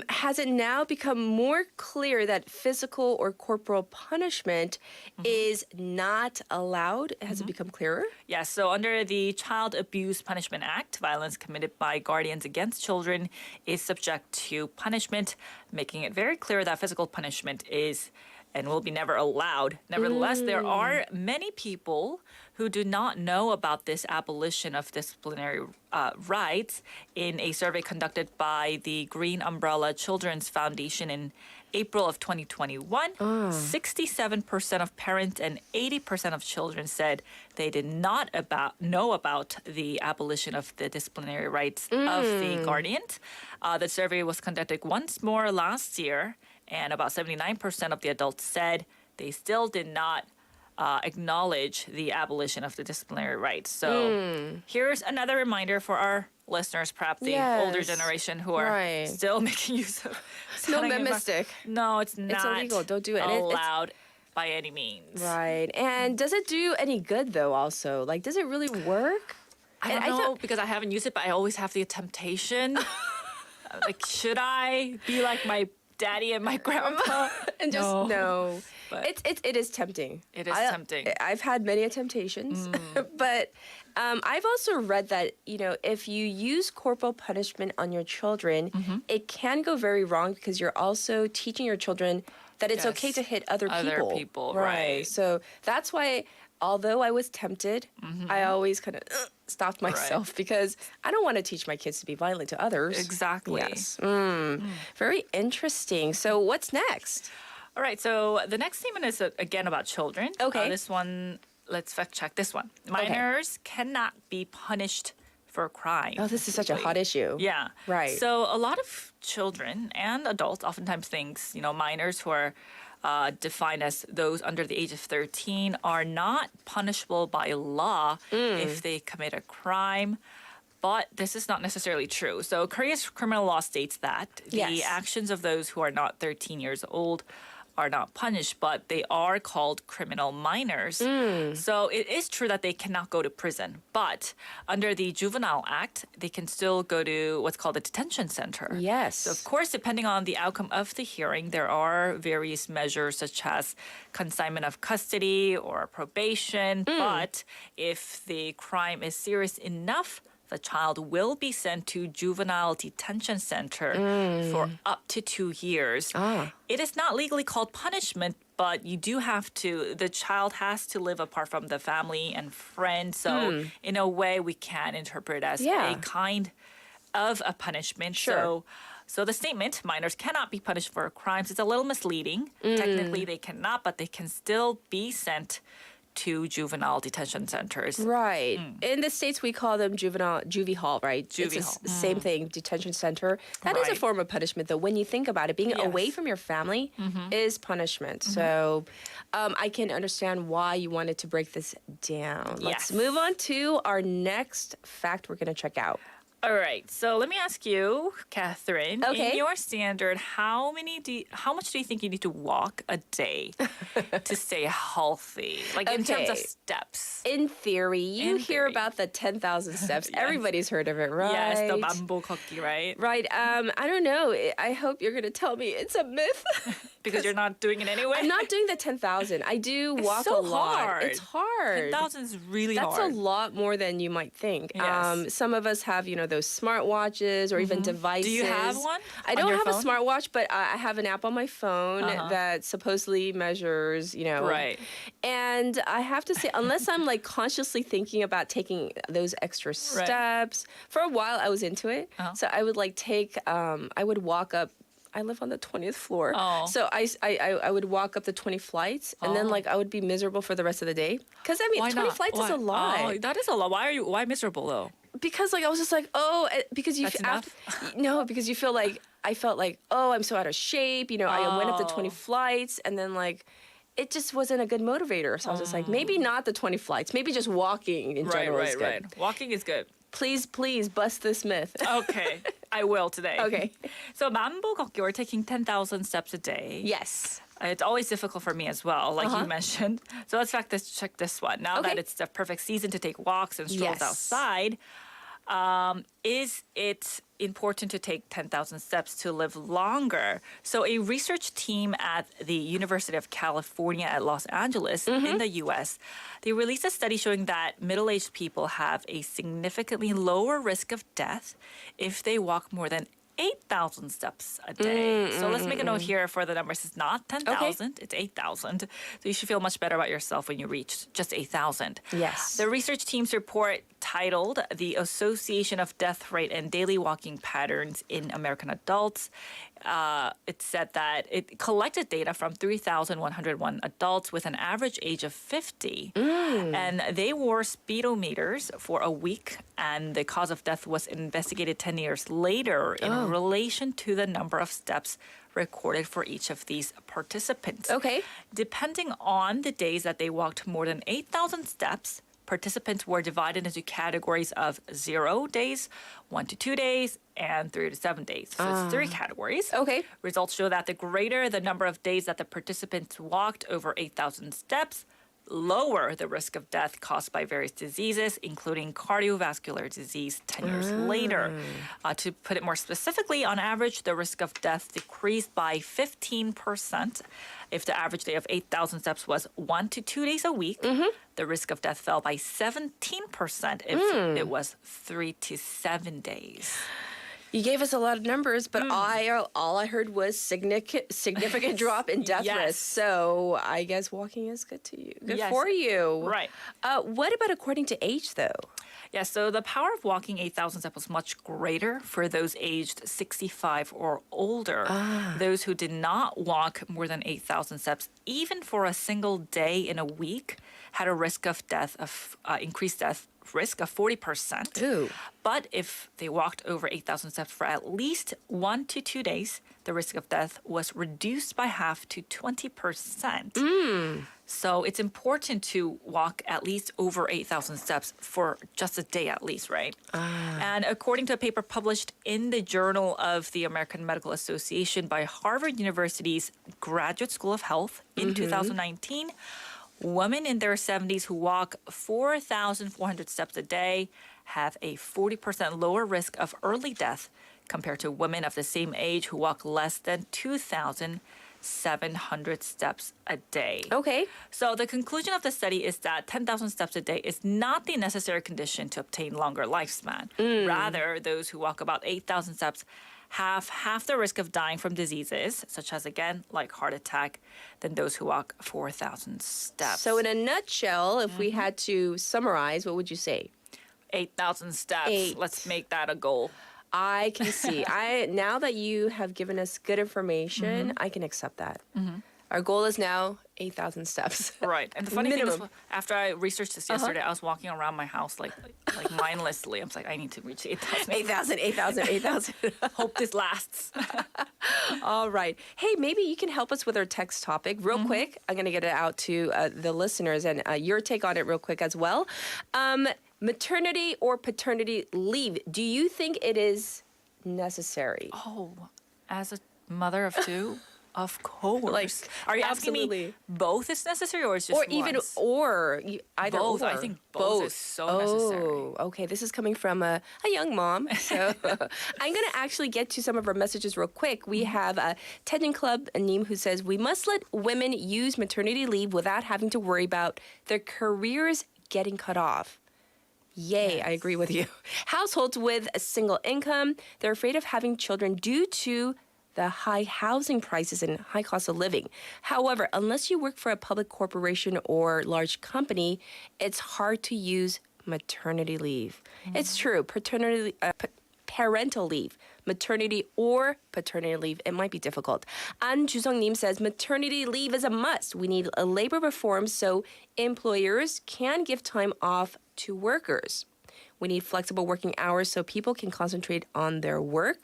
has it now become more clear that physical or corporal punishment is not allowed? Has it become clearer? Yes. So under the Child Abuse Punishment Act, violence committed by guardians against children is subject to punishment, making it very clear that physical punishment is and will be never allowed. Nevertheless, there are many people who do not know about this abolition of disciplinary rights. In a survey conducted by the Green Umbrella Children's Foundation in April of 2021, 67% of parents and 80% of children said they did not know about the abolition of the disciplinary rights of the guardians. The survey was conducted once more last year, and about 79% of the adults said they still did not acknowledge the abolition of the disciplinary rights. So here's another reminder for our listeners, perhaps the older generation who are still making use of. It's no mystic. No, it's not. It's illegal. Don't do it. Allowed by any means. Right. And does it do any good though? Also, like, does it really work? I don't know because I haven't used it, but I always have the temptation. Like, should I be like my daddy and my grandpa? And just no. But it is tempting. It is tempting. I've had many temptations, but I've also read that if you use corporal punishment on your children, it can go very wrong because you're also teaching your children that it's okay to hit other people. Right. So that's why, although I was tempted, I always kind of stopped myself because I don't want to teach my kids to be violent to others. Exactly. Yes. Very interesting. So what's next? All right, so the next statement is again about children. Okay. This one, let's fact check this one. Minors cannot be punished for crime. Oh, this is such a hot issue. Yeah. Right. So a lot of children and adults oftentimes thinks, minors who are defined as those under the age of 13 are not punishable by law if they commit a crime. But this is not necessarily true. So Korea's criminal law states that the actions of those who are not 13 years old are not punished, but they are called criminal minors. So it is true that they cannot go to prison, but under the Juvenile Act, they can still go to what's called a detention center. Yes. So of course, depending on the outcome of the hearing, there are various measures such as consignment of custody or probation. But if the crime is serious enough, the child will be sent to juvenile detention center for up to 2 years. It is not legally called punishment, but you do have to, the child has to live apart from the family and friends. So in a way, we can interpret it as a kind of a punishment. Sure. So the statement, minors cannot be punished for crimes, is a little misleading. Technically, they cannot, but they can still be sent to juvenile detention centers. Right. In the States, we call them juvie hall, right? Juvie it's hall. the same thing, detention center. That is a form of punishment, though. When you think about it, being away from your family is punishment. So I can understand why you wanted to break this down. Let's move on to our next fact we're going to check out. All right. So let me ask you, Catherine. Okay. In your standard, how much do you think you need to walk a day to stay healthy? Like in terms of steps. In theory, you hear about the 10,000 steps. Everybody's heard of it, right? Yes, the 만보 걷기, right? Right. I don't know. I hope you're going to tell me it's a myth. Because you're not doing it anyway? I'm not doing the 10,000. I do walk so a lot. hard. It's hard. 10,000 is really hard. That's a lot more than you might think. Yes. Some of us have, those smartwatches or even devices. Do you have one? I don't have a smartwatch, but I have an app on my phone that supposedly measures, Right. And I have to say, unless I'm like consciously thinking about taking those extra steps, for a while I was into it. So I would I would walk up. I live on the 20th floor. So I would walk up the 20 flights and then I would be miserable for the rest of the day. Because 20 flights is a lot. Oh, that is a lot. Why miserable though? Because I was just because you because you feel like I felt like, I'm so out of shape. I went up the 20 flights and then it just wasn't a good motivator. So I was just like, maybe not the 20 flights. Maybe just walking in general is good. Right. Walking is good. Please bust this myth. Okay, I will today. Okay. So 만보 걷기, we're taking 10,000 steps a day. Yes. It's always difficult for me as well, like you mentioned. So let's check this one. Now that it's the perfect season to take walks and strolls outside, is it important to take 10,000 steps to live longer? So a research team at the University of California at Los Angeles in the U.S., they released a study showing that middle-aged people have a significantly lower risk of death if they walk more than 8,000 steps a day. So let's make a note here for the numbers. It's not 10,000, it's 8,000. So you should feel much better about yourself when you reach just 8,000. Yes. The research team's report titled The Association of Death Rate and Daily Walking Patterns in American Adults. It said that it collected data from 3,101 adults with an average age of 50. And they wore speedometers for a week, and the cause of death was investigated 10 years later in relation to the number of steps recorded for each of these participants. Okay. Depending on the days that they walked more than 8,000 steps, participants were divided into categories of 0 days, 1 to 2 days, and 3 to 7 days. So it's 3 categories. Okay. Results show that the greater the number of days that the participants walked over 8,000 steps, lower the risk of death caused by various diseases, including cardiovascular disease 10 years later. To put it more specifically, on average, the risk of death decreased by 15%. If the average day of 8,000 steps was 1 to 2 days a week, the risk of death fell by 17% if it was 3 to 7 days. You gave us a lot of numbers, but all I heard was significant drop in death risk. So I guess walking is good to you. Good for you. Right. What about according to age, though? Yeah, so the power of walking 8,000 steps was much greater for those aged 65 or older. Those who did not walk more than 8,000 steps, even for a single day in a week, had a risk of death of increased death risk of 40%. Ooh. But if they walked over 8,000 steps for at least 1 to 2 days, the risk of death was reduced by half to 20%. So it's important to walk at least over 8,000 steps for just a day at least, right? And according to a paper published in the Journal of the American Medical Association by Harvard University's Graduate School of Health in 2019, women in their 70s who walk 4,400 steps a day have a 40% lower risk of early death compared to women of the same age who walk less than 2,700 steps a day. Okay. So the conclusion of the study is that 10,000 steps a day is not the necessary condition to obtain longer lifespan. Rather, those who walk about 8,000 steps have half the risk of dying from diseases, such as, again, like heart attack, than those who walk 4,000 steps. So in a nutshell, if we had to summarize, what would you say? 8,000 steps. Let's make that a goal. I can see. Now that you have given us good information, I can accept that. Our goal is now 8,000 steps. Right. And the funny thing is, after I researched this yesterday, I was walking around my house like mindlessly. I was like, I need to reach 8,000. 8,000. Hope this lasts. All right. Hey, maybe you can help us with our text topic real quick. I'm going to get it out to the listeners and your take on it real quick as well. Maternity or paternity leave, do you think it is necessary? Oh, as a mother of two? Of course. Like, are you asking me both is necessary or it's just either either both? Or. I think both is so necessary. Oh, okay. This is coming from a young mom. So I'm going to actually get to some of our messages real quick. We have Tejin Club Neem who says, we must let women use maternity leave without having to worry about their careers getting cut off. Yay, yes. I agree with you. Households with a single income, they're afraid of having children due to the high housing prices and high cost of living. However, unless you work for a public corporation or large company, it's hard to use maternity leave. It's true, parental leave, maternity or paternity leave, it might be difficult. An Jusong-nim says, maternity leave is a must. We need a labor reform so employers can give time off to workers. We need flexible working hours so people can concentrate on their work.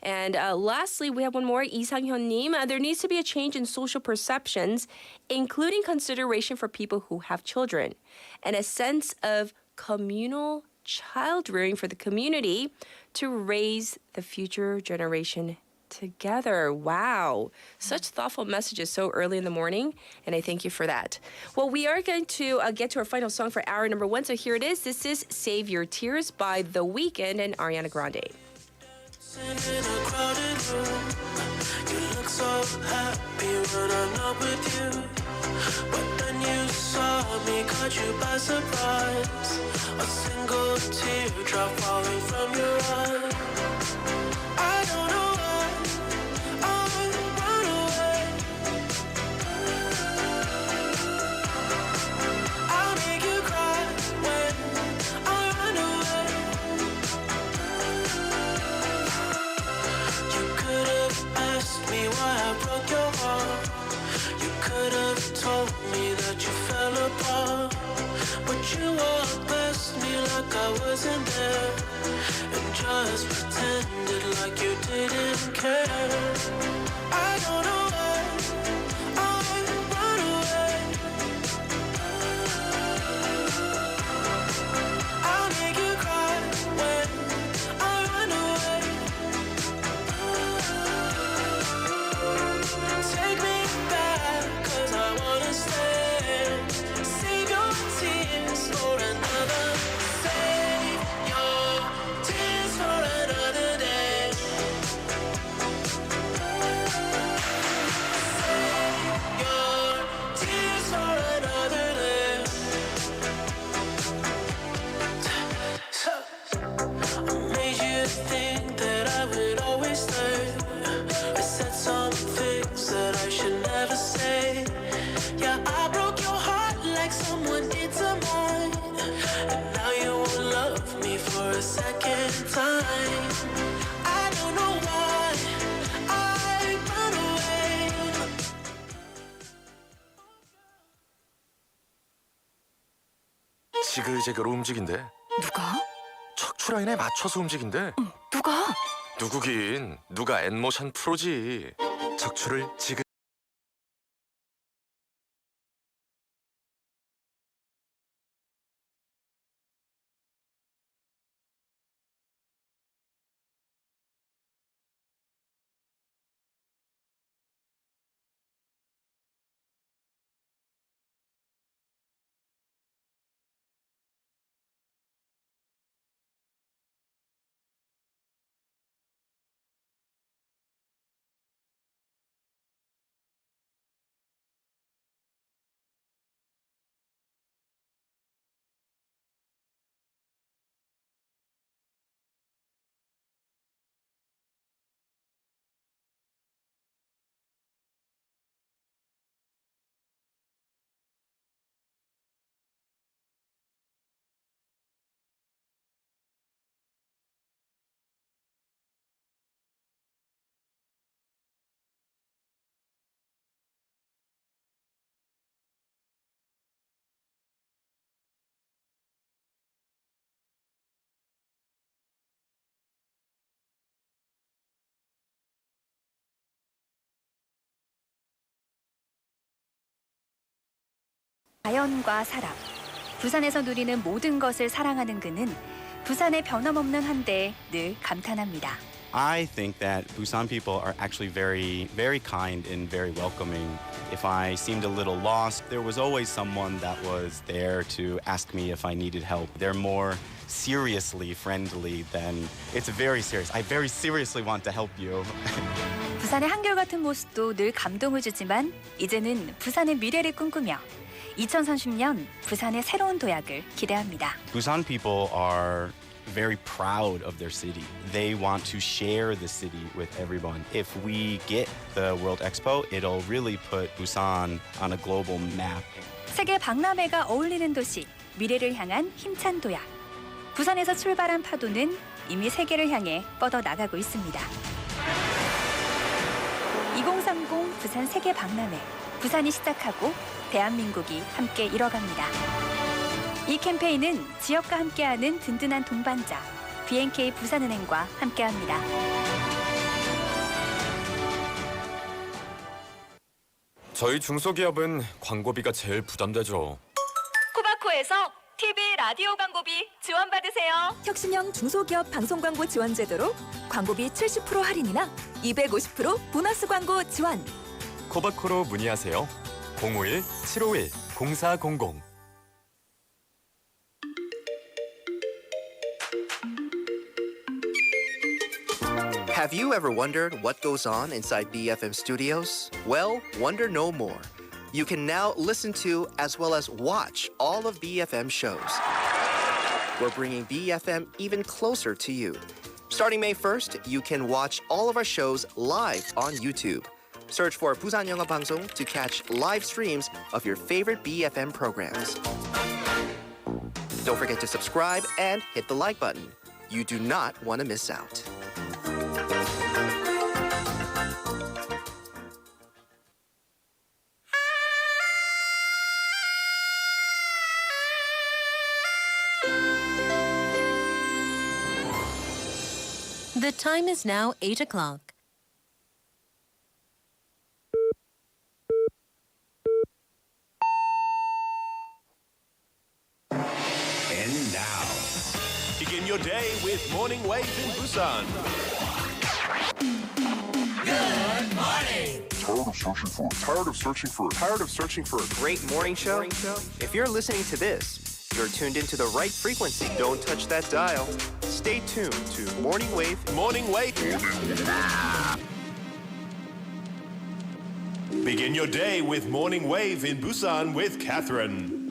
And lastly, we have one more, Lee Sang-hyun-nim. There needs to be a change in social perceptions, including consideration for people who have children, and a sense of communal child rearing for the community to raise the future generation together. Wow. Such thoughtful messages so early in the morning, and I thank you for that. Well, we are going to get to our final song for hour number 1, so here it is. This is Save Your Tears by The Weeknd and Ariana Grande. In a crowded room, you look so happy when I'm not with you. But then you saw me, caught you by surprise. A single teardrop falling from your eye. I don't know why I run away. I'll make you cry when I run away. You could have asked me why I broke your heart. You could have told me that you fell apart. But you walked past me like I wasn't there, and just pretended like you didn't Yeah, I broke your heart like someone did to mine. And now you won't love me for a second time. I don't know why I run away. 지글지글 움직인대. 누가? 척추라인에 맞춰서 움직인대. 누가? 누구긴 누가 엔모션 프로지. 척추를 지글. 자연과 사람, 부산에서 누리는 모든 것을 사랑하는 그는 부산의 변함없는 한데에 늘 감탄합니다. I think that Busan people are actually very kind and very welcoming. If I seemed a little lost, there was always someone that was there to ask me if I needed help. They're more seriously friendly than it's very serious. I very seriously want to help you. 부산의 한결같은 모습도 늘 감동을 주지만 이제는 부산의 미래를 꿈꾸며 2030년 부산의 새로운 도약을 기대합니다. Busan people are very proud of their city. They want to share the city with everyone. If we get the World Expo, it'll really put Busan on a global map. 세계 박람회가 어울리는 도시, 미래를 향한 힘찬 도약. 부산에서 출발한 파도는 이미 세계를 향해 뻗어나가고 있습니다. 2030 부산 세계 박람회. 부산이 시작하고 대한민국이 함께 이뤄갑니다. 이 캠페인은 지역과 함께하는 든든한 동반자 BNK 부산은행과 함께합니다. 저희 중소기업은 광고비가 제일 부담되죠. 코바코에서 TV, 라디오 광고비 지원받으세요. 혁신형 중소기업 방송광고 지원 제도로 광고비 70% 할인이나 250% 보너스 광고 지원. 코바코로 문의하세요. 051-751-0400. Have you ever wondered what goes on inside BFM studios? Well, wonder no more. You can now listen to as well as watch all of BFM shows. We're bringing BFM even closer to you. Starting May 1st, you can watch all of our shows live on YouTube. Search for 부산영어방송 to catch live streams of your favorite BFM programs. Don't forget to subscribe and hit the like button. You do not want to miss out. The time is now 8 o'clock. And now, begin your day with Morning Wave in Busan. Good morning. Tired of searching for a Great morning show? If you're listening to this, you're tuned into the right frequency. Don't touch that dial. Stay tuned to Morning Wave. Morning Wave. Begin your day with Morning Wave in Busan with Catherine.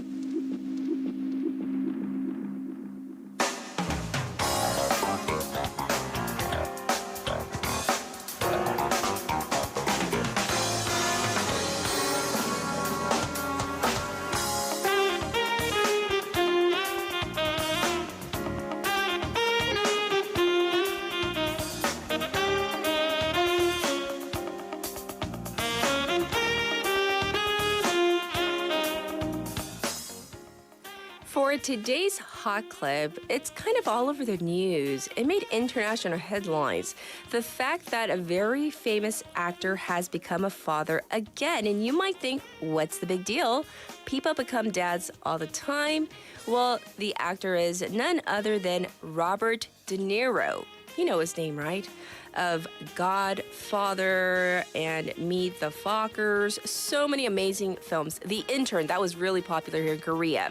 For today's hot clip, it's kind of all over the news. It made international headlines. The fact that a very famous actor has become a father again. And you might think, what's the big deal? People become dads all the time. Well, the actor is none other than Robert De Niro. You know his name, right? Of Godfather and Meet the Fockers, so many amazing films. The Intern, that was really popular here in Korea.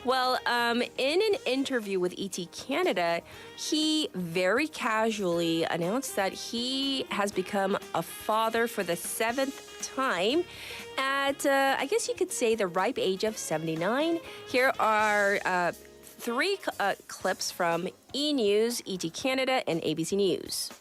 Well, in an interview with ET Canada, he very casually announced that he has become a father for the 7th time at, I guess you could say, the ripe age of 79. Here are three clips from E! News, ET Canada, and ABC News.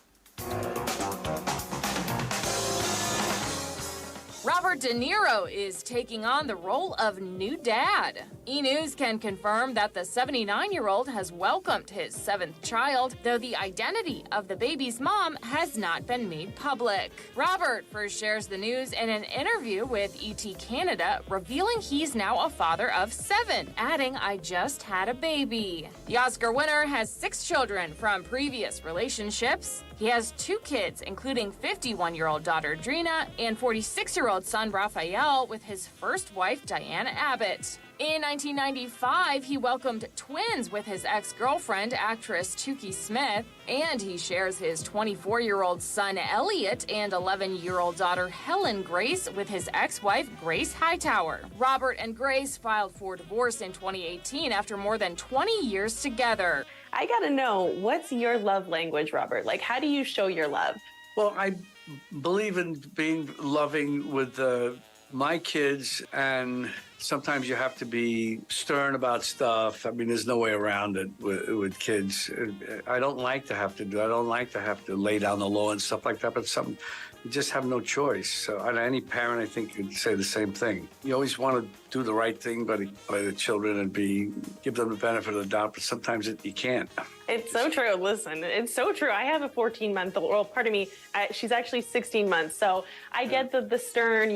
Robert De Niro is taking on the role of new dad. E! News can confirm that the 79-year-old has welcomed his 7th child, though the identity of the baby's mom has not been made public. Robert first shares the news in an interview with ET Canada, revealing he's now a father of 7, adding, "I just had a baby." The Oscar winner has 6 children from previous relationships. He has 2 kids, including 51-year-old daughter Drina and 46-year-old son Raphael with his first wife Diane Abbott. In 1995, he welcomed twins with his ex-girlfriend, actress Tukey Smith, and he shares his 24-year-old son Elliot and 11-year-old daughter Helen Grace with his ex-wife Grace Hightower. Robert and Grace filed for divorce in 2018 after more than 20 years together. I gotta know, what's your love language, Robert? Like, how do you show your love? Well, I believe in being loving with my kids, and sometimes you have to be stern about stuff. I mean, there's no way around it with kids. I don't like to have to do. I don't like to have to lay down the law and stuff like that. But you just have no choice. So, and any parent, I think, could say the same thing. You always want to do the right thing by the children and give them the benefit of the doubt. But sometimes you can't. It's so true. Listen, it's so true. I have a 14-month-old. Well, pardon me. She's actually 16 months. So I get the stern,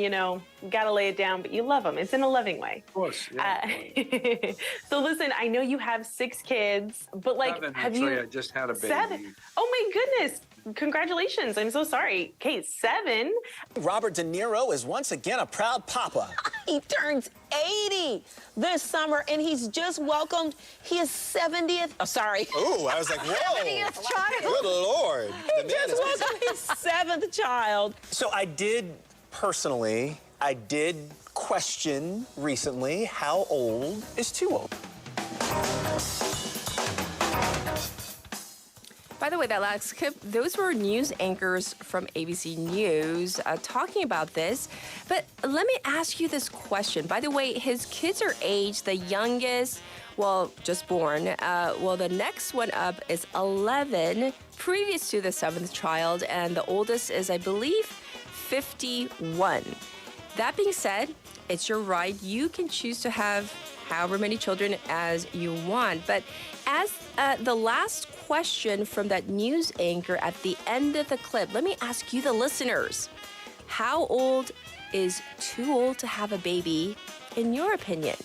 gotta lay it down, but you love them. It's in a loving way. Of course. Yeah. So listen, I know you have 6 kids, but have you? I just had a baby. 7? Oh my goodness. Congratulations. I'm so sorry. Kate, 7. Robert De Niro is once again a proud papa. He turns 80 this summer, and he's just welcomed his 70th. Oh, sorry. Ooh, I was like, whoa. 70th child. Good Lord. He just welcomed his 7th child. So I did question recently, how old is too old? By the way, that last clip, those were news anchors from ABC News talking about this. But let me ask you this question. By the way, his kids are aged, the youngest, well, just born. The next one up is 11, previous to the 7th child, and the oldest is, I believe, 51. That being said, it's your right. You can choose to have however many children as you want. But as the last question from that news anchor at the end of the clip, let me ask you, the listeners, how old is too old to have a baby, in your opinion?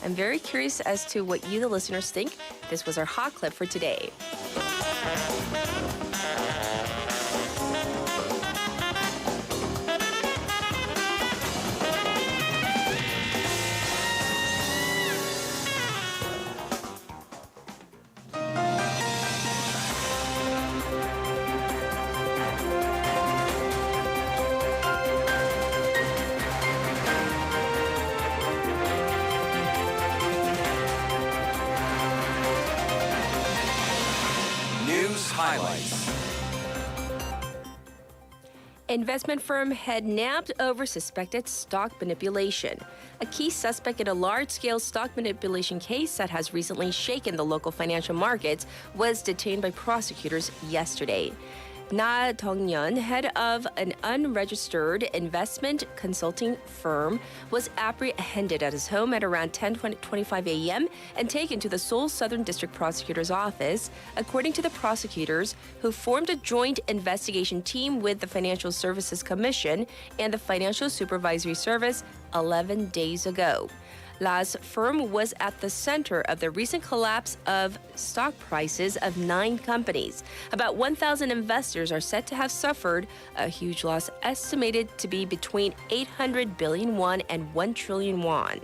I'm very curious as to what you, the listeners, think. This was our hot clip for today. Highlights. Investment firm had nabbed over suspected stock manipulation. A key suspect in a large-scale stock manipulation case that has recently shaken the local financial markets was detained by prosecutors yesterday. Na Dong-yeon, head of an unregistered investment consulting firm, was apprehended at his home at around 10:25 a.m. and taken to the Seoul Southern District Prosecutor's office, according to the prosecutors, who formed a joint investigation team with the Financial Services Commission and the Financial Supervisory Service 11 days ago. La's firm was at the center of the recent collapse of stock prices of 9 companies. About 1,000 investors are said to have suffered a huge loss estimated to be between 800 billion won and 1 trillion won.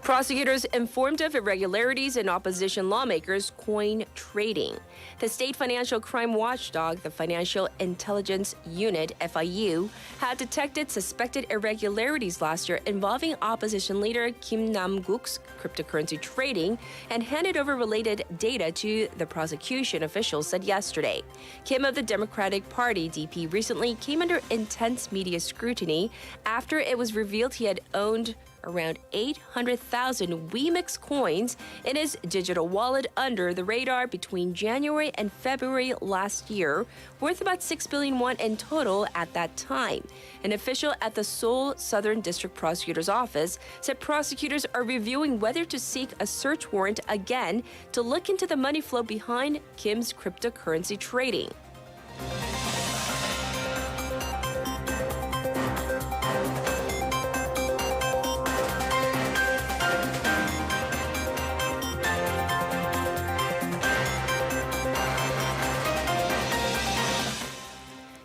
Prosecutors informed of irregularities in opposition lawmakers' coin trading. The state financial crime watchdog, the Financial Intelligence Unit, FIU, had detected suspected irregularities last year involving opposition leader Kim Nam-guk's cryptocurrency trading and handed over related data to the prosecution, officials said yesterday. Kim of the Democratic Party, DP, recently came under intense media scrutiny after it was revealed he had owned around 800,000 WeMix coins in his digital wallet under the radar between January and February last year, worth about 6 billion won in total at that time. An official at the Seoul Southern District Prosecutor's Office said prosecutors are reviewing whether to seek a search warrant again to look into the money flow behind Kim's cryptocurrency trading.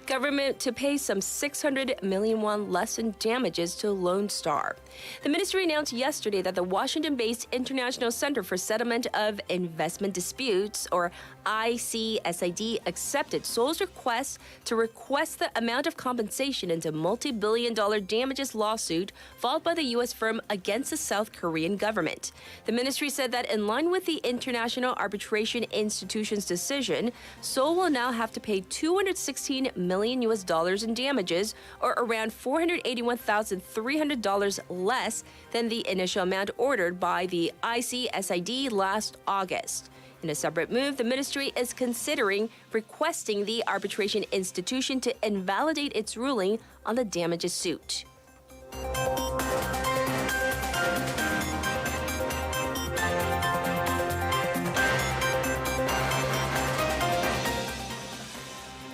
Government to pay some 600 million won less in damages to Lone Star. The ministry announced yesterday that the Washington-based International Center for Settlement of Investment Disputes, or ICSID, accepted Seoul's request to request the amount of compensation in a multi-billion-dollar damages lawsuit filed by the U.S. firm against the South Korean government. The ministry said that in line with the International Arbitration Institution's decision, Seoul will now have to pay $216 million in damages, or around $481,300 less than the initial amount ordered by the ICSID last August. In a separate move, the ministry is considering requesting the arbitration institution to invalidate its ruling on the damages suit.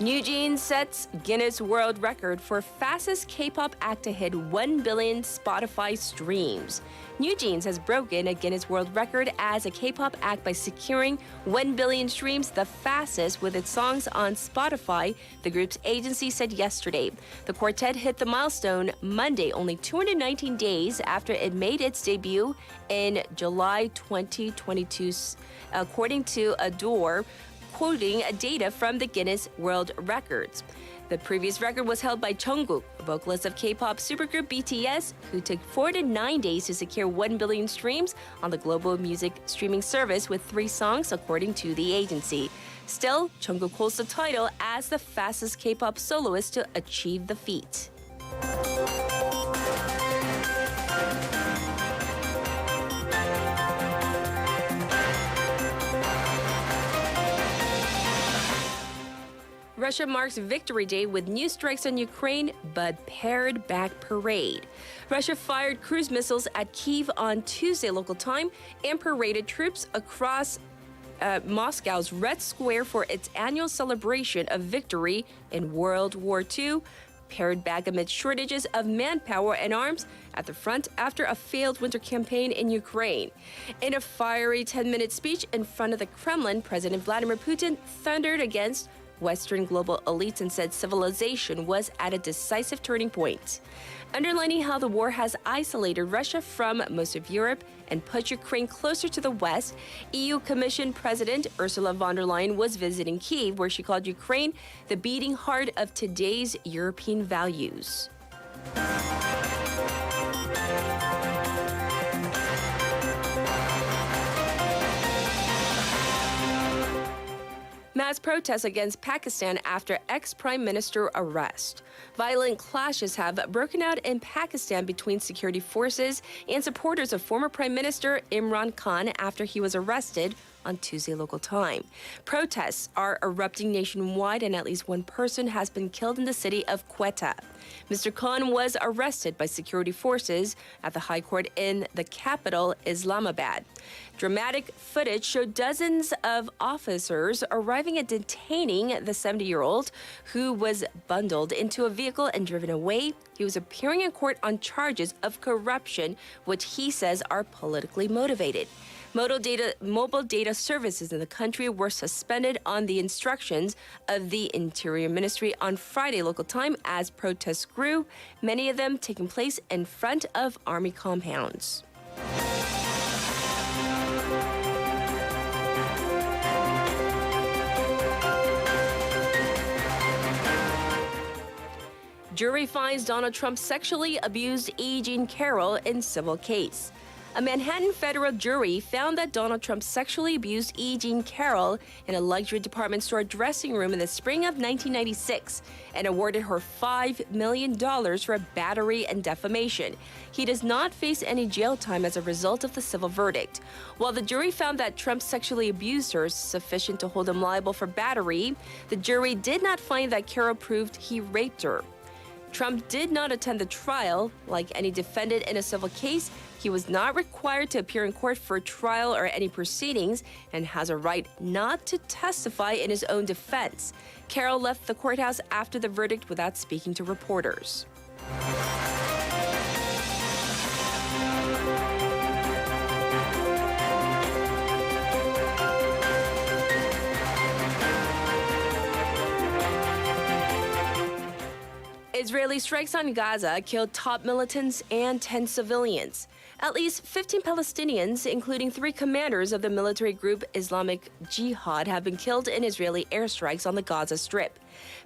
New Jeans sets Guinness World Record for fastest K-pop act to hit 1 billion Spotify streams. New Jeans has broken a Guinness World Record as a K-pop act by securing 1 billion streams, the fastest with its songs on Spotify, the group's agency said yesterday. The quartet hit the milestone Monday, only 219 days after it made its debut in July 2022, according to Adore, quoting data from the Guinness World Records. The previous record was held by Jungkook, vocalist of K-pop supergroup BTS, who took 4 to 9 days to secure 1 billion streams on the global music streaming service with 3 songs, according to the agency. Still, Jungkook holds the title as the fastest K-pop soloist to achieve the feat. Russia marks Victory Day with new strikes on Ukraine, but pared back parade. Russia fired cruise missiles at Kyiv on Tuesday local time and paraded troops across Moscow's Red Square for its annual celebration of victory in World War II, pared back amid shortages of manpower and arms at the front after a failed winter campaign in Ukraine. In a fiery 10-minute speech in front of the Kremlin, President Vladimir Putin thundered against Western global elites and said civilization was at a decisive turning point. Underlining how the war has isolated Russia from most of Europe and put Ukraine closer to the West, EU Commission President Ursula von der Leyen was visiting Kyiv, where she called Ukraine the beating heart of today's European values. Mass protests against Pakistan after ex-prime minister arrest. Violent clashes have broken out in Pakistan between security forces and supporters of former Prime Minister Imran Khan after he was arrested on Tuesday local time. Protests are erupting nationwide and at least one person has been killed in the city of Quetta. Mr. Khan was arrested by security forces at the High Court in the capital, Islamabad. Dramatic footage showed dozens of officers arriving and detaining the 70-year-old who was bundled into a vehicle and driven away. He was appearing in court on charges of corruption, which he says are politically motivated. Mobile data services in the country were suspended on the instructions of the Interior Ministry on Friday local time as protests grew, many of them taking place in front of army compounds. Jury finds Donald Trump sexually abused E. Jean Carroll in civil case. A Manhattan federal jury found that Donald Trump sexually abused E. Jean Carroll in a luxury department store dressing room in the spring of 1996 and awarded her $5 million for battery and defamation. He does not face any jail time as a result of the civil verdict. While the jury found that Trump sexually abused her sufficient to hold him liable for battery, the jury did not find that Carroll proved he raped her. Trump did not attend the trial. Like any defendant in a civil case, he was not required to appear in court for trial or any proceedings and has a right not to testify in his own defense. Carroll left the courthouse after the verdict without speaking to reporters. Israeli strikes on Gaza killed top militants and 10 civilians. At least 15 Palestinians, including 3 commanders of the military group Islamic Jihad, have been killed in Israeli airstrikes on the Gaza Strip.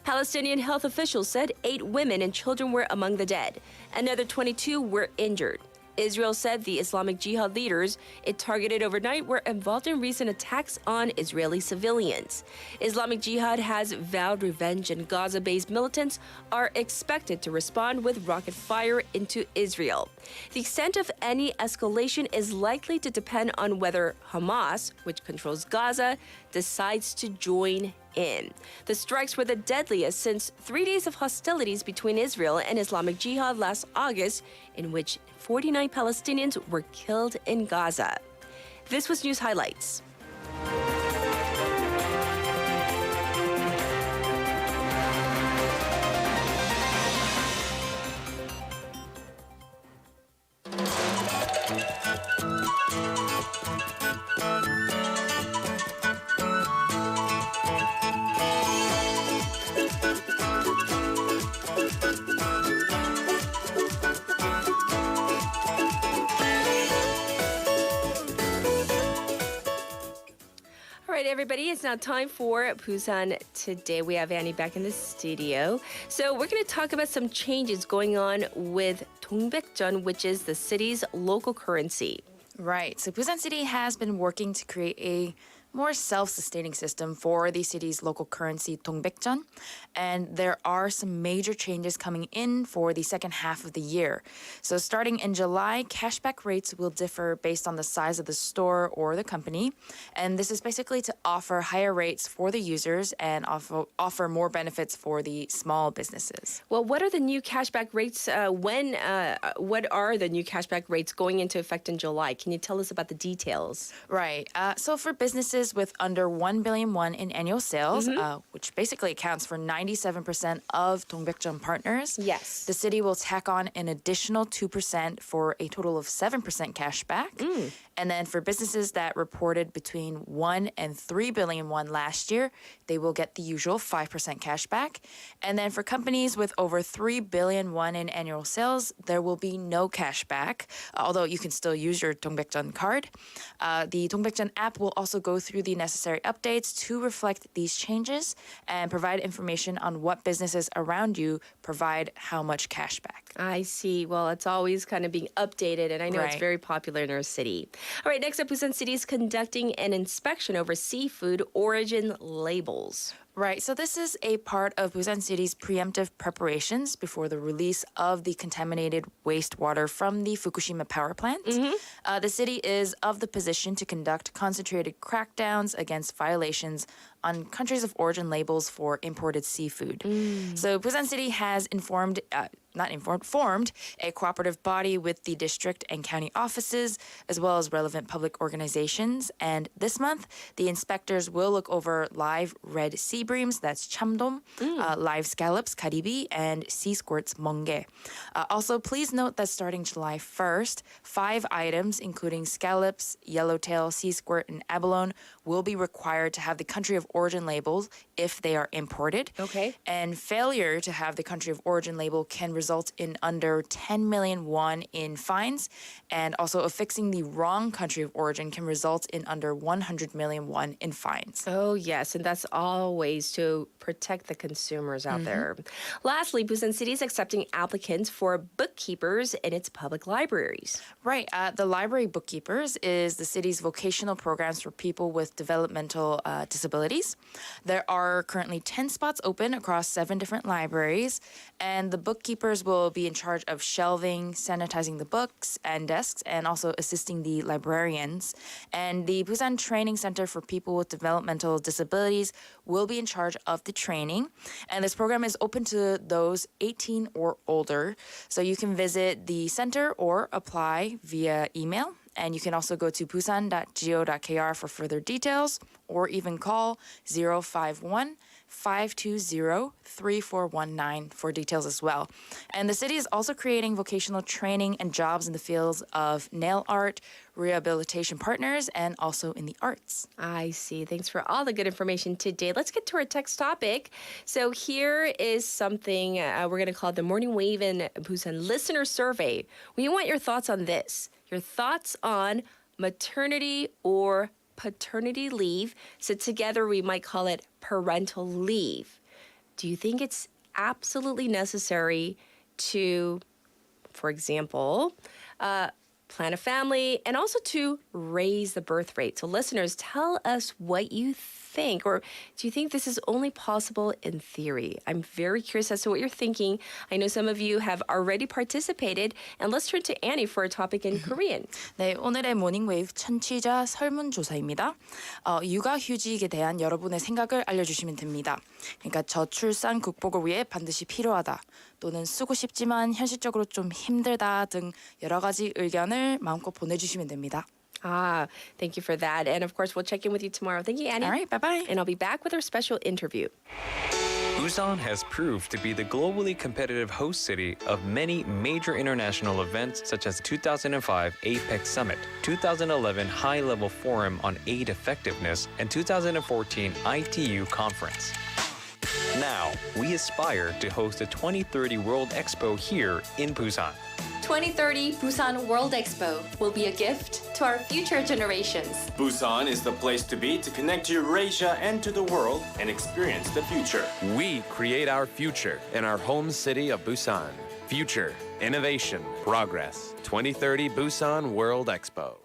Palestinian health officials said 8 women and children were among the dead. Another 22 were injured. Israel said the Islamic Jihad leaders it targeted overnight were involved in recent attacks on Israeli civilians. Islamic Jihad has vowed revenge, and Gaza-based militants are expected to respond with rocket fire into Israel. The extent of any escalation is likely to depend on whether Hamas, which controls Gaza, decides to join in. The strikes were the deadliest since 3 days of hostilities between Israel and Islamic Jihad last August, in which 49 Palestinians were killed in Gaza. This was News Highlights. All right, everybody, it's now time for Busan Today. We have Annie back in the studio. So we're going to talk about some changes going on with 동백전, which is the city's local currency. Right. So Busan City has been working to create a more self-sustaining system for the city's local currency, 동백전. And there are some major changes coming in for the second half of the year. So starting in July, cashback rates will differ based on the size of the store or the company. And this is basically to offer higher rates for the users and offer more benefits for the small businesses. Well, what are the new cashback rates? What are the new cashback rates going into effect in July? Can you tell us about the details? Right. So for businesses with under 1 billion won in annual sales, which basically accounts for 97% of 동백전 partners, yes, the city will tack on an additional 2% for a total of 7% cash back. And then for businesses that reported between 1 and 3 billion won last year, they will get the usual 5% cash back. And then for companies with over 3 billion won in annual sales, there will be no cash back, although you can still use your 동백전 card. The 동백전 app will also go through the necessary updates to reflect these changes and provide information on what businesses around you provide how much cash back. I see. Well, it's always kind of being updated, and I know it's very popular in our city. All right, next up, Busan City is conducting an inspection over seafood origin labels. Right, so this is a part of Busan City's preemptive preparations before the release of the contaminated wastewater from the Fukushima power plant. The city is of the position to conduct concentrated crackdowns against violations on countries of origin labels for imported seafood. So Busan City has formed a cooperative body with the district and county offices, as well as relevant public organizations. And this month, the inspectors will look over live red sea breams, that's chamdom, live scallops, karibi, and sea squirts, monge. Also, please note that starting July 1st, 5 items, including scallops, yellowtail, sea squirt, and abalone, will be required to have the country of origin labels if they are imported. Okay. And failure to have the country of origin label can result in under 10 million won in fines, and also affixing the wrong country of origin can result in under 100 million won in fines. Oh, yes, and that's always to protect the consumers out there. Lastly, Busan City is accepting applicants for bookkeepers in its public libraries. Right. The Library Bookkeepers is the city's vocational programs for people with developmental disabilities. There are currently 10 spots open across 7 different libraries, and the bookkeepers will be in charge of shelving, sanitizing the books and desks, and also assisting the librarians. And the Busan Training Center for People with Developmental Disabilities will be in charge of the training. And this program is open to those 18 or older. So you can visit the center or apply via email. And you can also go to busan.go.kr for further details, or even call 051-520-3419 for details as well. And the city is also creating vocational training and jobs in the fields of nail art, rehabilitation partners, and also in the arts. I see. Thanks for all the good information today. Let's get to our text topic. So here is something we're going to call the Morning Wave in Busan Listener Survey. We want your thoughts on this. Your thoughts on maternity or paternity leave. So together we might call it parental leave. Do you think it's absolutely necessary to, for example, plan a family and also to raise the birth rate? So listeners, tell us what you think, or do you think this is only possible in theory? I'm very curious as to what you're thinking. I know some of you have already participated, and let's turn to Annie for a topic in Korean. 네, 오늘의 모닝웨이브 청취자 설문조사입니다. 육아휴직에 대한 여러분의 생각을 알려주시면 됩니다. 그러니까 저출산 극복을 위해 반드시 필요하다, 또는 쓰고 싶지만 현실적으로 좀 힘들다 등 여러 가지 의견을 마음껏 보내주시면 됩니다. Thank you for that. And of course, we'll check in with you tomorrow. Thank you, Annie. All right, bye-bye. And I'll be back with our special interview. Busan has proved to be the globally competitive host city of many major international events such as 2005 APEC Summit, 2011 High-Level Forum on Aid Effectiveness, and 2014 ITU Conference. Now, we aspire to host the 2030 World Expo here in Busan. 2030 Busan World Expo will be a gift to our future generations. Busan is the place to be to connect to Eurasia and to the world and experience the future. We create our future in our home city of Busan. Future, innovation, progress. 2030 Busan World Expo.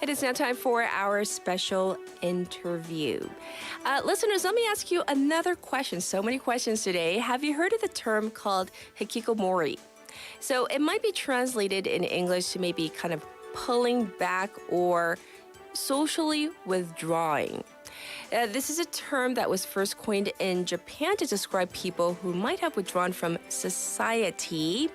It is now time for our special interview. Listeners, let me ask you another question. So many questions today. Have you heard of the term called hikikomori? So it might be translated in English to maybe kind of pulling back or socially withdrawing. This is a term that was first coined in Japan to describe people who might have withdrawn from society.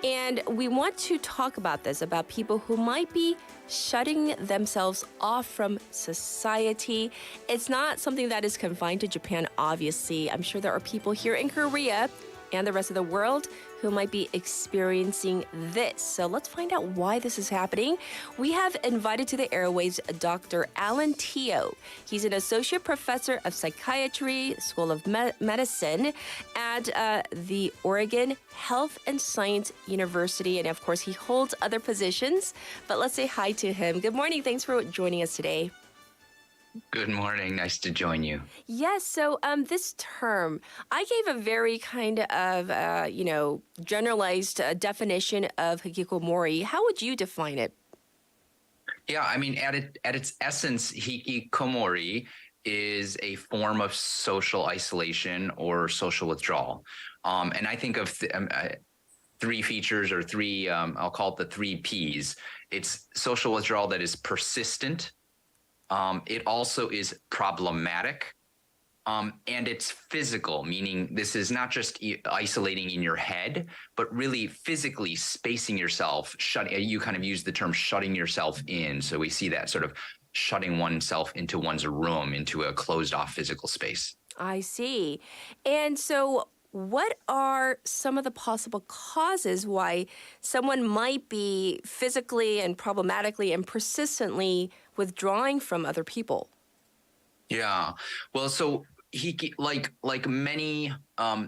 And we want to talk about this, about people who might be shutting themselves off from society. It's not something that is confined to Japan, obviously. I'm sure there are people here in Korea and the rest of the world who might be experiencing this. So let's find out why this is happening. We have invited to the airwaves Dr. Alan Teo. He's an associate professor of psychiatry, School of Medicine at the Oregon Health and Science University. And of course, he holds other positions. But let's say hi to him. Good morning. Thanks for joining us today. Good morning. Nice to join you. Yes, so this term, I gave a very kind of, generalized definition of hikikomori. How would you define it? Yeah, I mean, at its essence, hikikomori is a form of social isolation or social withdrawal. And I think of three features or three, I'll call it the three Ps. It's social withdrawal that is persistent. It also is problematic. And it's physical, meaning this is not just isolating in your head, but really physically spacing yourself. You kind of use the term shutting yourself in. So we see that sort of shutting oneself into one's room, into a closed off physical space. I see. And so what are some of the possible causes why someone might be physically and problematically and persistently withdrawing from other people? Yeah. Well, so like many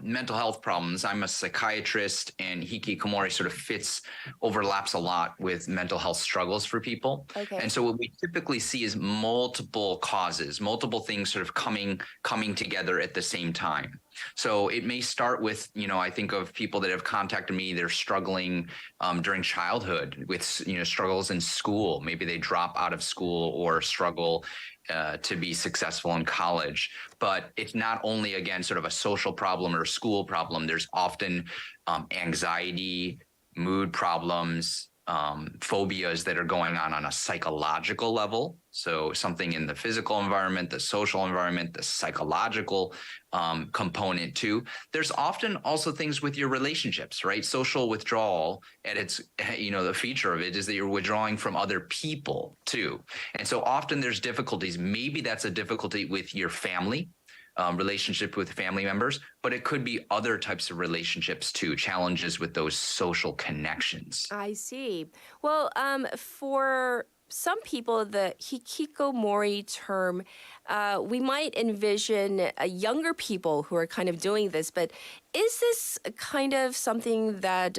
mental health problems, I'm a psychiatrist, and hikikomori sort of overlaps a lot with mental health struggles for people. Okay. And so what we typically see is multiple causes, multiple things sort of coming together at the same time. So it may start with, I think of people that have contacted me, they're struggling during childhood with, struggles in school. Maybe they drop out of school or struggle to be successful in college. But it's not only, again, sort of a social problem or a school problem. There's often anxiety, mood problems, phobias that are going on a psychological level. So something in the physical environment, the social environment, the psychological component too. There's often also things with your relationships, right? Social withdrawal at its, the feature of it is that you're withdrawing from other people too. And so often there's difficulties. Maybe that's a difficulty with your family, relationship with family members, but it could be other types of relationships too, challenges with those social connections. I see. Well, for some people, the hikikomori term, we might envision younger people who are kind of doing this, but is this kind of something that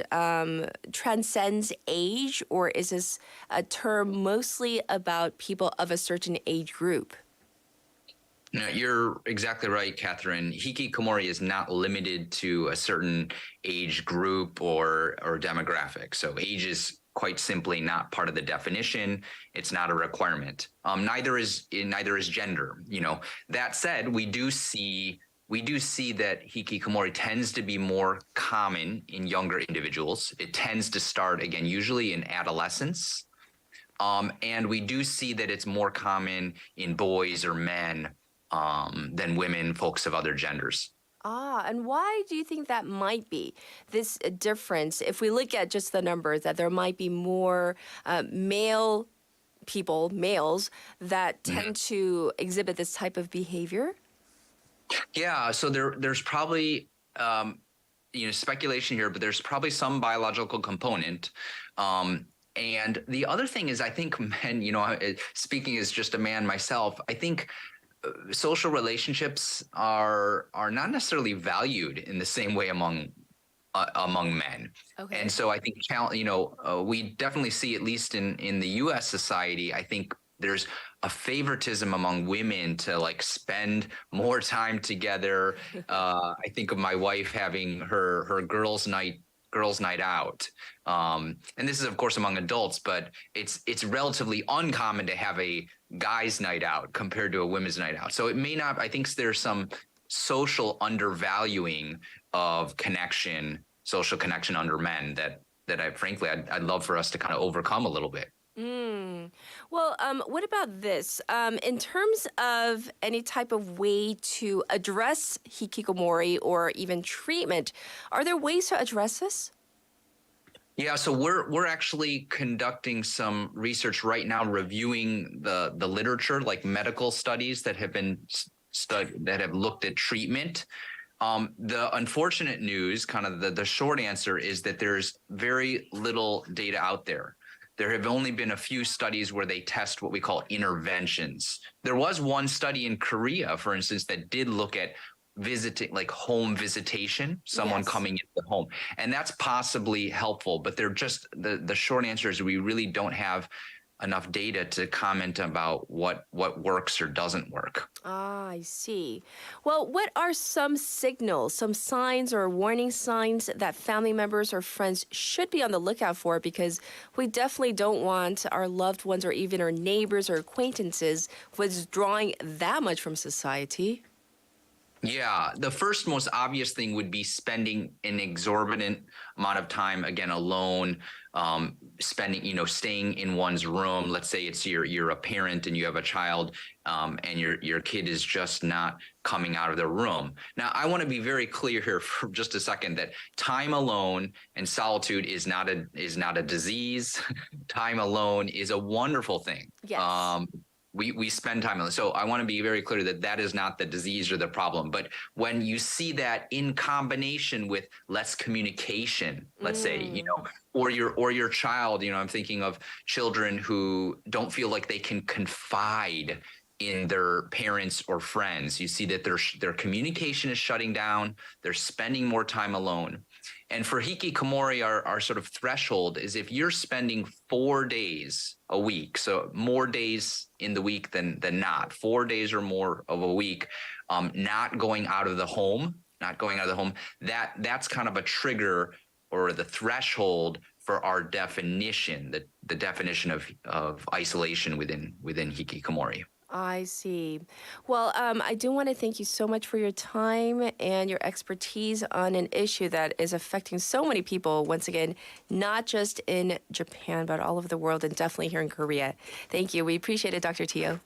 transcends age, or is this a term mostly about people of a certain age group? No, you're exactly right, Catherine. Hikikomori is not limited to a certain age group or demographic. So age is quite simply not part of the definition. It's not a requirement. Neither is gender. That said, we do see that hikikomori tends to be more common in younger individuals. It tends to start, again, usually in adolescence. And we do see that it's more common in boys or men than women, folks of other genders. And why do you think that might be, this difference? If we look at just the numbers, that there might be more males, that tend to exhibit this type of behavior? Yeah, so there's probably speculation here, but there's probably some biological component. And the other thing is, I think men, speaking as just a man myself, I think social relationships are not necessarily valued in the same way among men. Okay. And so I think, we definitely see, at least in the U.S. society, I think there's a favoritism among women to spend more time together. I think of my wife having her girls' night out. And this is, of course, among adults, but it's relatively uncommon to have a guy's night out compared to a women's night out. So it may not, I think there's some social undervaluing of social connection under men that I'd love for us to kind of overcome a little bit. Well, what about this? In terms of any type of way to address hikikomori or even treatment, are there ways to address this? Yeah, so we're actually conducting some research right now, reviewing the literature, like medical studies that have been that have looked at treatment. The unfortunate news, kind of the short answer, is that there's very little data out there. There have only been a few studies where they test what we call interventions. There was one study in Korea, for instance, that did look at home visitation, someone coming into the home. And that's possibly helpful, but they're just, the short answer is we really don't have enough data to comment about what works or doesn't work. Ah, I see. Well, what are some signals, some signs or warning signs that family members or friends should be on the lookout for? Because we definitely don't want our loved ones or even our neighbors or acquaintances withdrawing that much from society. Yeah, the first most obvious thing would be spending an exorbitant amount of time, again, alone, staying in one's room. Let's say you're a parent and you have a child, and your kid is just not coming out of their room. Now, I want to be very clear here for just a second that time alone and solitude is not a disease. Time alone is a wonderful thing. Yes. We spend time on this. So I want to be very clear that is not the disease or the problem. But when you see that in combination with less communication, let's say, or your child, I'm thinking of children who don't feel like they can confide in their parents or friends. You see that their communication is shutting down. They're spending more time alone. And for hikikomori, our sort of threshold is if you're spending 4 days a week, so more days in the week than not, 4 days or more of a week, not going out of the home, that's kind of a trigger or the threshold for our definition, the definition of isolation within hikikomori. I see. Well, I do want to thank you so much for your time and your expertise on an issue that is affecting so many people, once again, not just in Japan, but all over the world and definitely here in Korea. Thank you. We appreciate it, Dr. Teo.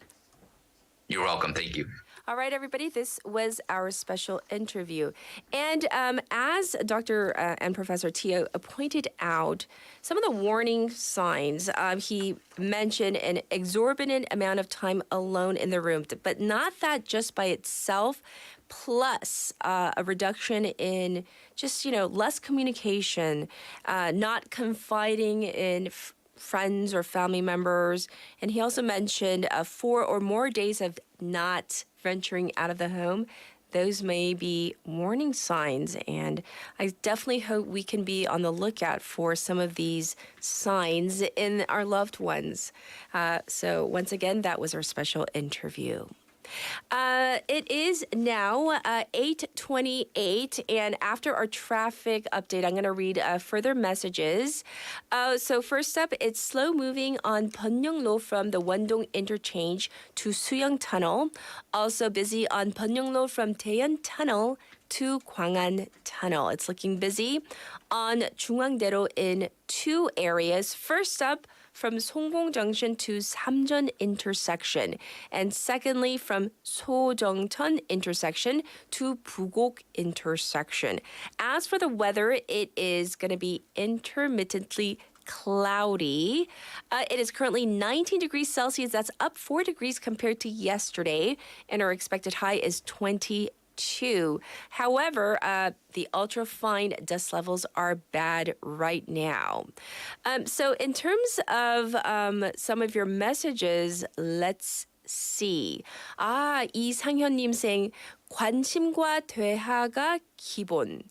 You're welcome. Thank you. All right, everybody, this was our special interview. And as Dr. and Professor Teo pointed out, some of the warning signs, he mentioned an exorbitant amount of time alone in the room, but not that just by itself, plus a reduction in just, less communication, not confiding in friends or family members. And he also mentioned 4 or more days of not venturing out of the home. Those may be warning signs, and I definitely hope we can be on the lookout for some of these signs in our loved ones. So once again, that was our special interview. It is now 8:28, and after our traffic update, I'm going to read further messages. So first up, it's slow moving on Byeonglo from the Wondong interchange to Suyang Tunnel. Also busy on Byeonglo from Daeyeon Tunnel to Gwangan Tunnel. It's looking busy on Jungwangdaero in 2 areas. First up, from Songbong Junction to Samjeon intersection, and secondly from Sojongcheon intersection to Bugok intersection. As for the weather, it is going to be intermittently cloudy. It is currently 19 degrees Celsius. That's up 4 degrees compared to yesterday, and our expected high is 22. However, the ultrafine dust levels are bad right now. So in terms of some of your messages, let's see. 이상현님 saying 관심과 대화가 기본.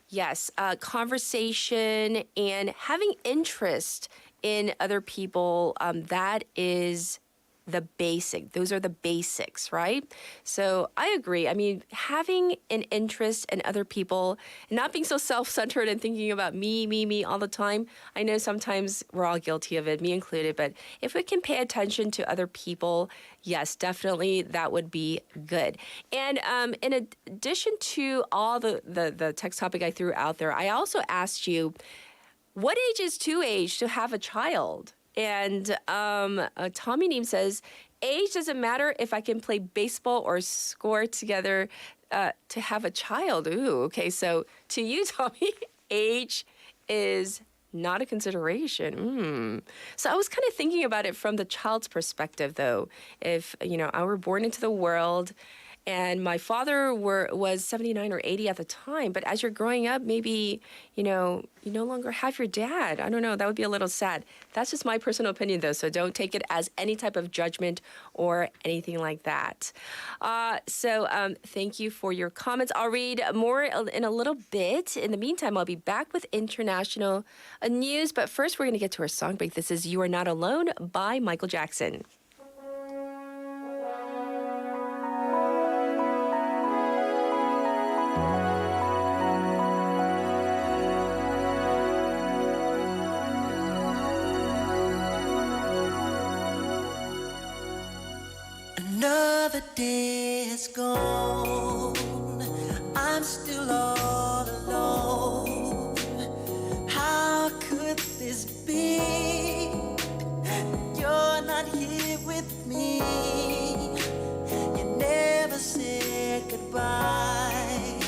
Yes, conversation and having interest in other people, that is the basic. Those are the basics, right? So I agree. I mean, having an interest in other people, not being so self-centered and thinking about me all the time. I know sometimes we're all guilty of it, me included, but if we can pay attention to other people, yes, definitely that would be good. And in addition to all the text topic I threw out there, I also asked you, what age is too age to have a child? And Tommy Neem says, age doesn't matter if I can play baseball or score together to have a child. Ooh, okay. So to you, Tommy, age is not a consideration. So I was kind of thinking about it from the child's perspective, though. If, I were born into the world And my father was 79 or 80 at the time. But as you're growing up, maybe, you no longer have your dad. I don't know. That would be a little sad. That's just my personal opinion, though. So don't take it as any type of judgment or anything like that. So thank you for your comments. I'll read more in a little bit. In the meantime, I'll be back with international news. But first, we're going to get to our song break. This is You Are Not Alone by Michael Jackson. Another day is gone. I'm still all alone. How could this be? You're not here with me. You never said goodbye.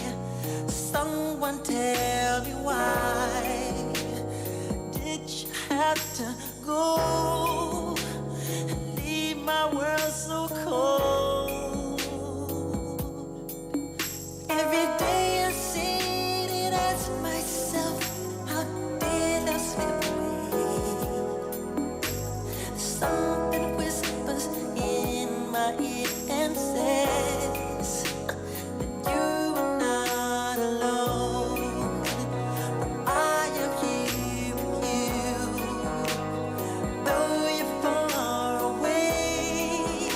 Someone tell me why did you have to go and leave my world so cold? Every day I sit and ask myself, how did I slip away? Something whispers in my ear and says that you are not alone. I am here with you. Though you're far away,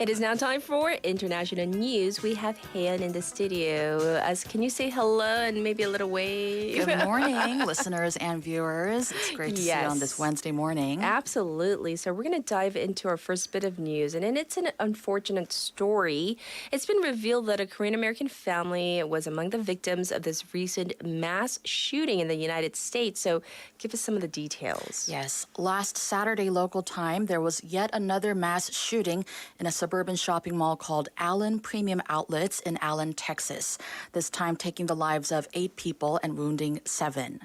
It is now time for international news. We have Han in the studio. Can you say hello and maybe a little wave? Good morning, listeners and viewers. It's great to see you on this Wednesday morning. Absolutely. So we're going to dive into our first bit of news, and it's an unfortunate story. It's been revealed that a Korean-American family was among the victims of this recent mass shooting in the United States. So give us some of the details. Yes. Last Saturday local time, there was yet another mass shooting in a suburban shopping mall called Allen Premium Outlets in Allen, Texas, this time taking the lives of 8 people and wounding 7.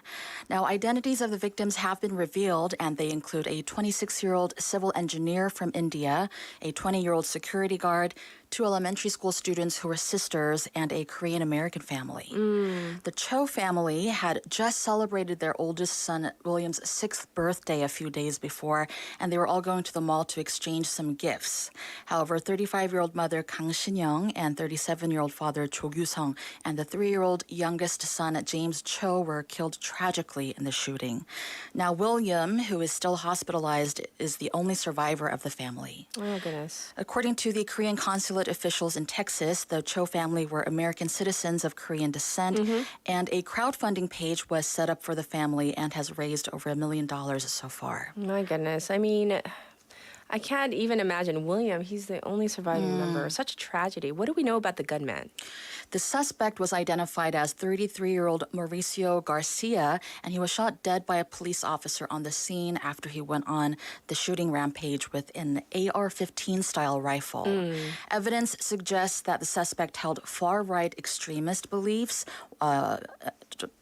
Now, identities of the victims have been revealed, and they include a 26-year-old civil engineer from India, a 20-year-old security guard, 2 elementary school students who were sisters, and a Korean-American family. The Cho family had just celebrated their oldest son, William's 6th birthday a few days before, and they were all going to the mall to exchange some gifts. However, 35-year-old mother Kang Shin-young and 37-year-old father Cho Gyu-sung and the 3-year-old youngest son, James Cho, were killed tragically in the shooting. Now, William, who is still hospitalized, is the only survivor of the family. Oh, goodness. According to the Korean consulate officials in Texas, the Cho family were American citizens of Korean descent, and a crowdfunding page was set up for the family and has raised over $1 million so far. My goodness. I mean, I can't even imagine William. He's the only surviving member. Such a tragedy. What do we know about the gunman? The suspect was identified as 33-year-old Mauricio Garcia, and he was shot dead by a police officer on the scene after he went on the shooting rampage with an AR-15-style rifle. Evidence suggests that the suspect held far-right extremist beliefs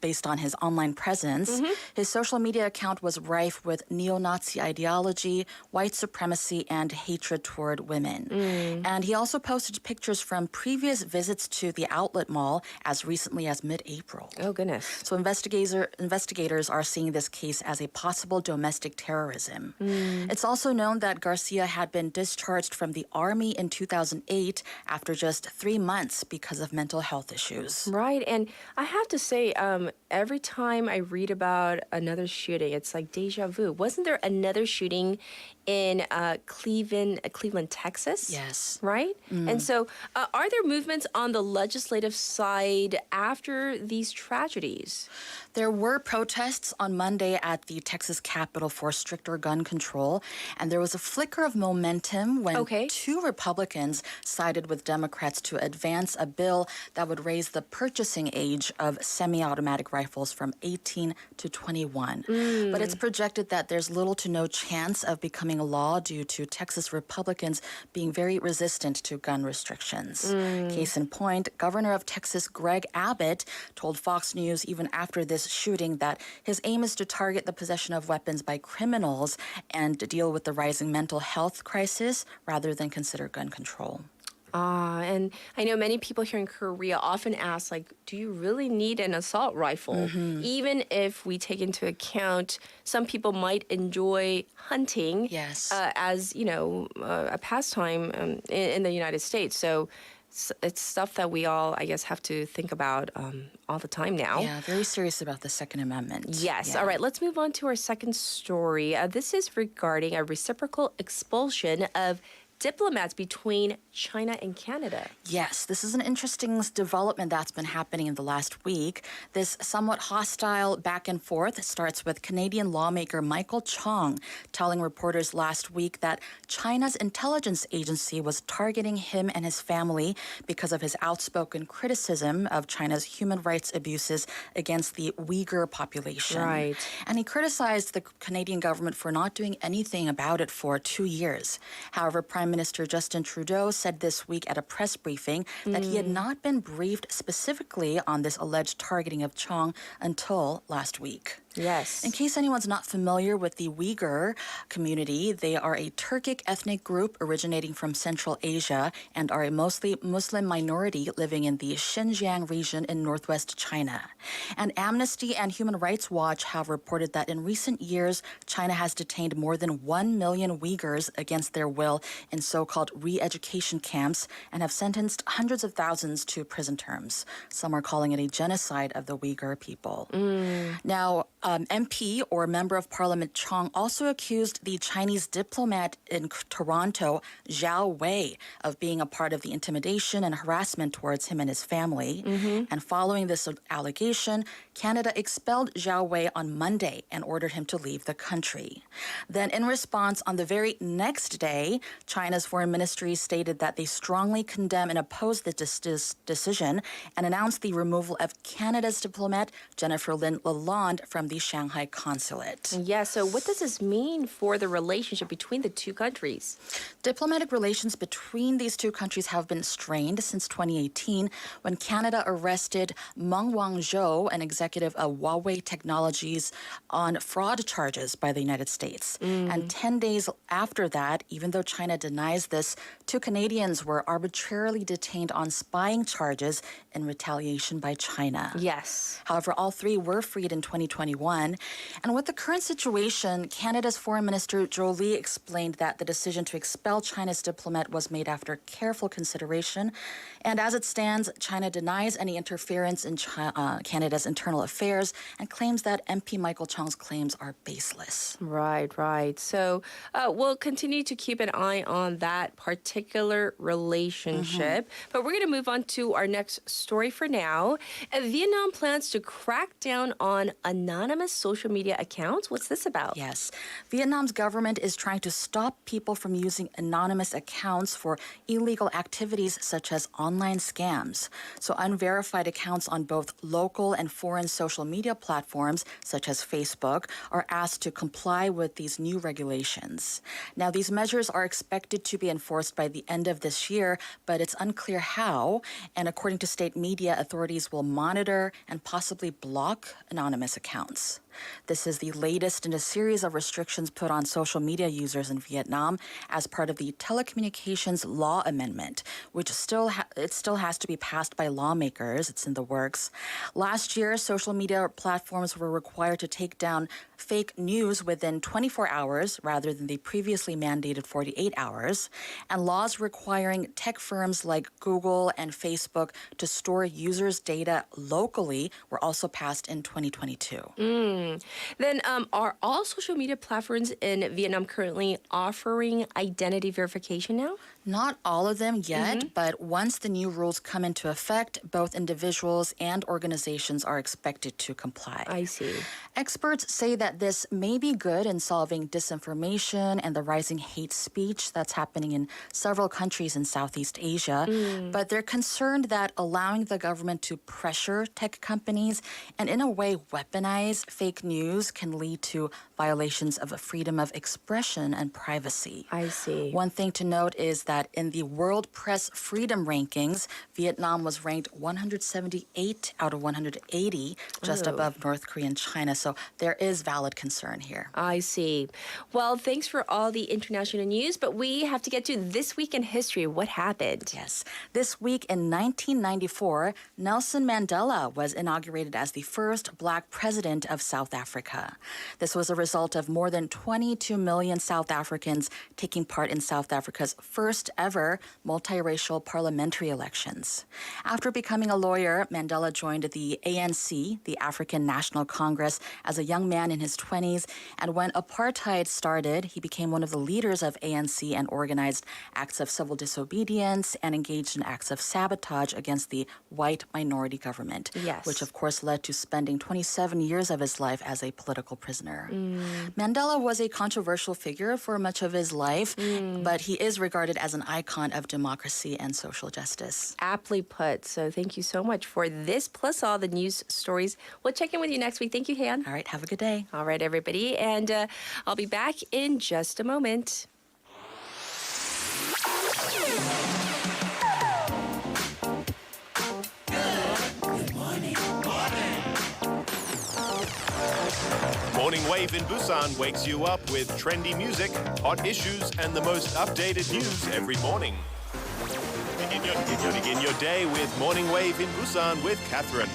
based on his online presence. His social media account was rife with neo-Nazi ideology, white supremacy, and hatred toward women. And he also posted pictures from previous visits to the outlet mall as recently as mid-April. Oh, goodness. So investigators are seeing this case as a possible domestic terrorism. It's also known that Garcia had been discharged from the army in 2008 after just 3 months because of mental health issues. Right. And I have to say, every time I read about another shooting, it's like deja vu. Wasn't there another shooting in Cleveland, Texas? Yes. Right? And so are there movements on the legislative side after these tragedies? There were protests on Monday at the Texas Capitol for stricter gun control, and there was a flicker of momentum when 2 Republicans sided with Democrats to advance a bill that would raise the purchasing age of semi-automatic rifles from 18 to 21. But it's projected that there's little to no chance of becoming a law due to Texas Republicans being very resistant to gun restrictions. Case in point, Governor of Texas Greg Abbott told Fox News even after this shooting that his aim is to target the possession of weapons by criminals and deal with the rising mental health crisis rather than consider gun control. And I know many people here in Korea often ask, like, do you really need an assault rifle? Even if we take into account some people might enjoy hunting as, you know, a pastime in the United States. So it's stuff that we all, I guess, have to think about all the time now. Yeah, very serious about the Second Amendment. Yes. Yeah. All right, let's move on to our second story. This is regarding a reciprocal expulsion of diplomats between China and Canada. Yes, this is an interesting development that's been happening in the last week. This somewhat hostile back and forth starts with Canadian lawmaker Michael Chong telling reporters last week that China's intelligence agency was targeting him and his family because of his outspoken criticism of China's human rights abuses against the Uyghur population. Right. And he criticized the Canadian government for not doing anything about it for 2 years. However, Prime Minister Justin Trudeau said this week at a press briefing that he had not been briefed specifically on this alleged targeting of Chong until last week. Yes. In case anyone's not familiar with the Uyghur community, they are a Turkic ethnic group originating from Central Asia and are a mostly Muslim minority living in the Xinjiang region in northwest China. And Amnesty and Human Rights Watch have reported that in recent years, China has detained more than 1 million Uyghurs against their will in so-called re-education camps and have sentenced hundreds of thousands to prison terms. Some are calling it a genocide of the Uyghur people. Now, MP or Member of Parliament Chong also accused the Chinese diplomat in Toronto, Zhao Wei, of being a part of the intimidation and harassment towards him and his family. And following this allegation, Canada expelled Zhao Wei on Monday and ordered him to leave the country. Then in response, on the very next day, China's foreign ministry stated that they strongly condemn and oppose this decision and announced the removal of Canada's diplomat, Jennifer Lynn Lalonde, from the Shanghai consulate. Yeah, so what does this mean for the relationship between the two countries? Diplomatic relations between these two countries have been strained since 2018 when Canada arrested Meng Wanzhou, an executive of Huawei Technologies, on fraud charges by the United States. And 10 days after that, even though China denies this, 2 Canadians were arbitrarily detained on spying charges in retaliation by China. Yes. However, all 3 were freed in 2021. And with the current situation, Canada's Foreign Minister Jolie explained that the decision to expel China's diplomat was made after careful consideration. And as it stands, China denies any interference in Canada's internal affairs and claims that MP Michael Chong's claims are baseless. Right. So we'll continue to keep an eye on that particular relationship. But we're going to move on to our next story for now. Vietnam plans to crack down on anonymous social media accounts. What's this about? Yes. Vietnam's government is trying to stop people from using anonymous accounts for illegal activities such as online scams. So unverified accounts on both local and foreign social media platforms, such as Facebook, are asked to comply with these new regulations. Now, these measures are expected to be enforced by the end of this year, but it's unclear how. And according to state media, authorities will monitor and possibly block anonymous accounts. This is the latest in a series of restrictions put on social media users in Vietnam as part of the Telecommunications Law Amendment, which still has to be passed by lawmakers. It's in the works. Last year, social media platforms were required to take down fake news within 24 hours rather than the previously mandated 48 hours. And laws requiring tech firms like Google and Facebook to store users' data locally were also passed in 2022. Then are all social media platforms in Vietnam currently offering identity verification now? Not all of them yet, but once the new rules come into effect, both individuals and organizations are expected to comply. I see. Experts say that this may be good in solving disinformation and the rising hate speech that's happening in several countries in Southeast Asia, but they're concerned that allowing the government to pressure tech companies and in a way weaponize fake news can lead to violations of freedom of expression and privacy. I see. One thing to note is that in the World Press Freedom Rankings, Vietnam was ranked 178 out of 180, just above North Korea and China. So there is valid concern here. I see. Well, thanks for all the international news, but we have to get to This Week in History. What happened? Yes. This week in 1994, Nelson Mandela was inaugurated as the first Black president of South Africa. This was a result of more than 22 million South Africans taking part in South Africa's first ever multiracial parliamentary elections. After becoming a lawyer, Mandela joined the ANC, the African National Congress, as a young man in his 20s. And when apartheid started, he became one of the leaders of ANC and organized acts of civil disobedience and engaged in acts of sabotage against the white minority government, which of course led to spending 27 years of his life as a political prisoner. Mandela was a controversial figure for much of his life, but he is regarded as an icon of democracy and social justice. Aptly put. So thank you so much for this, plus all the news stories. We'll check in with you next week. Thank you, Han. All right, have a good day. All right, everybody. And I'll be back in just a moment. Morning Wave in Busan wakes you up with trendy music, hot issues, and the most updated news every morning. Begin your day with Morning Wave in Busan with Catherine.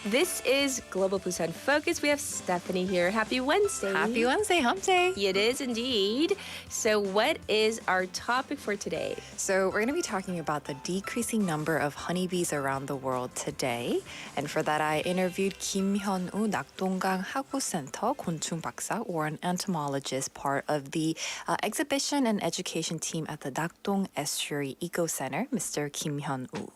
This is Global Busan Focus. We have Stephanie here. Happy Wednesday. Happy Wednesday, hump day. It is indeed. So what is our topic for today? So we're going to be talking about the decreasing number of honeybees around the world today. And for that, I interviewed Kim Hyun-woo, 낙동강 하구센터 곤충 박사, or an entomologist, part of the exhibition and education team at the Nakdong Estuary Eco Center, Mr. Kim Hyun-woo.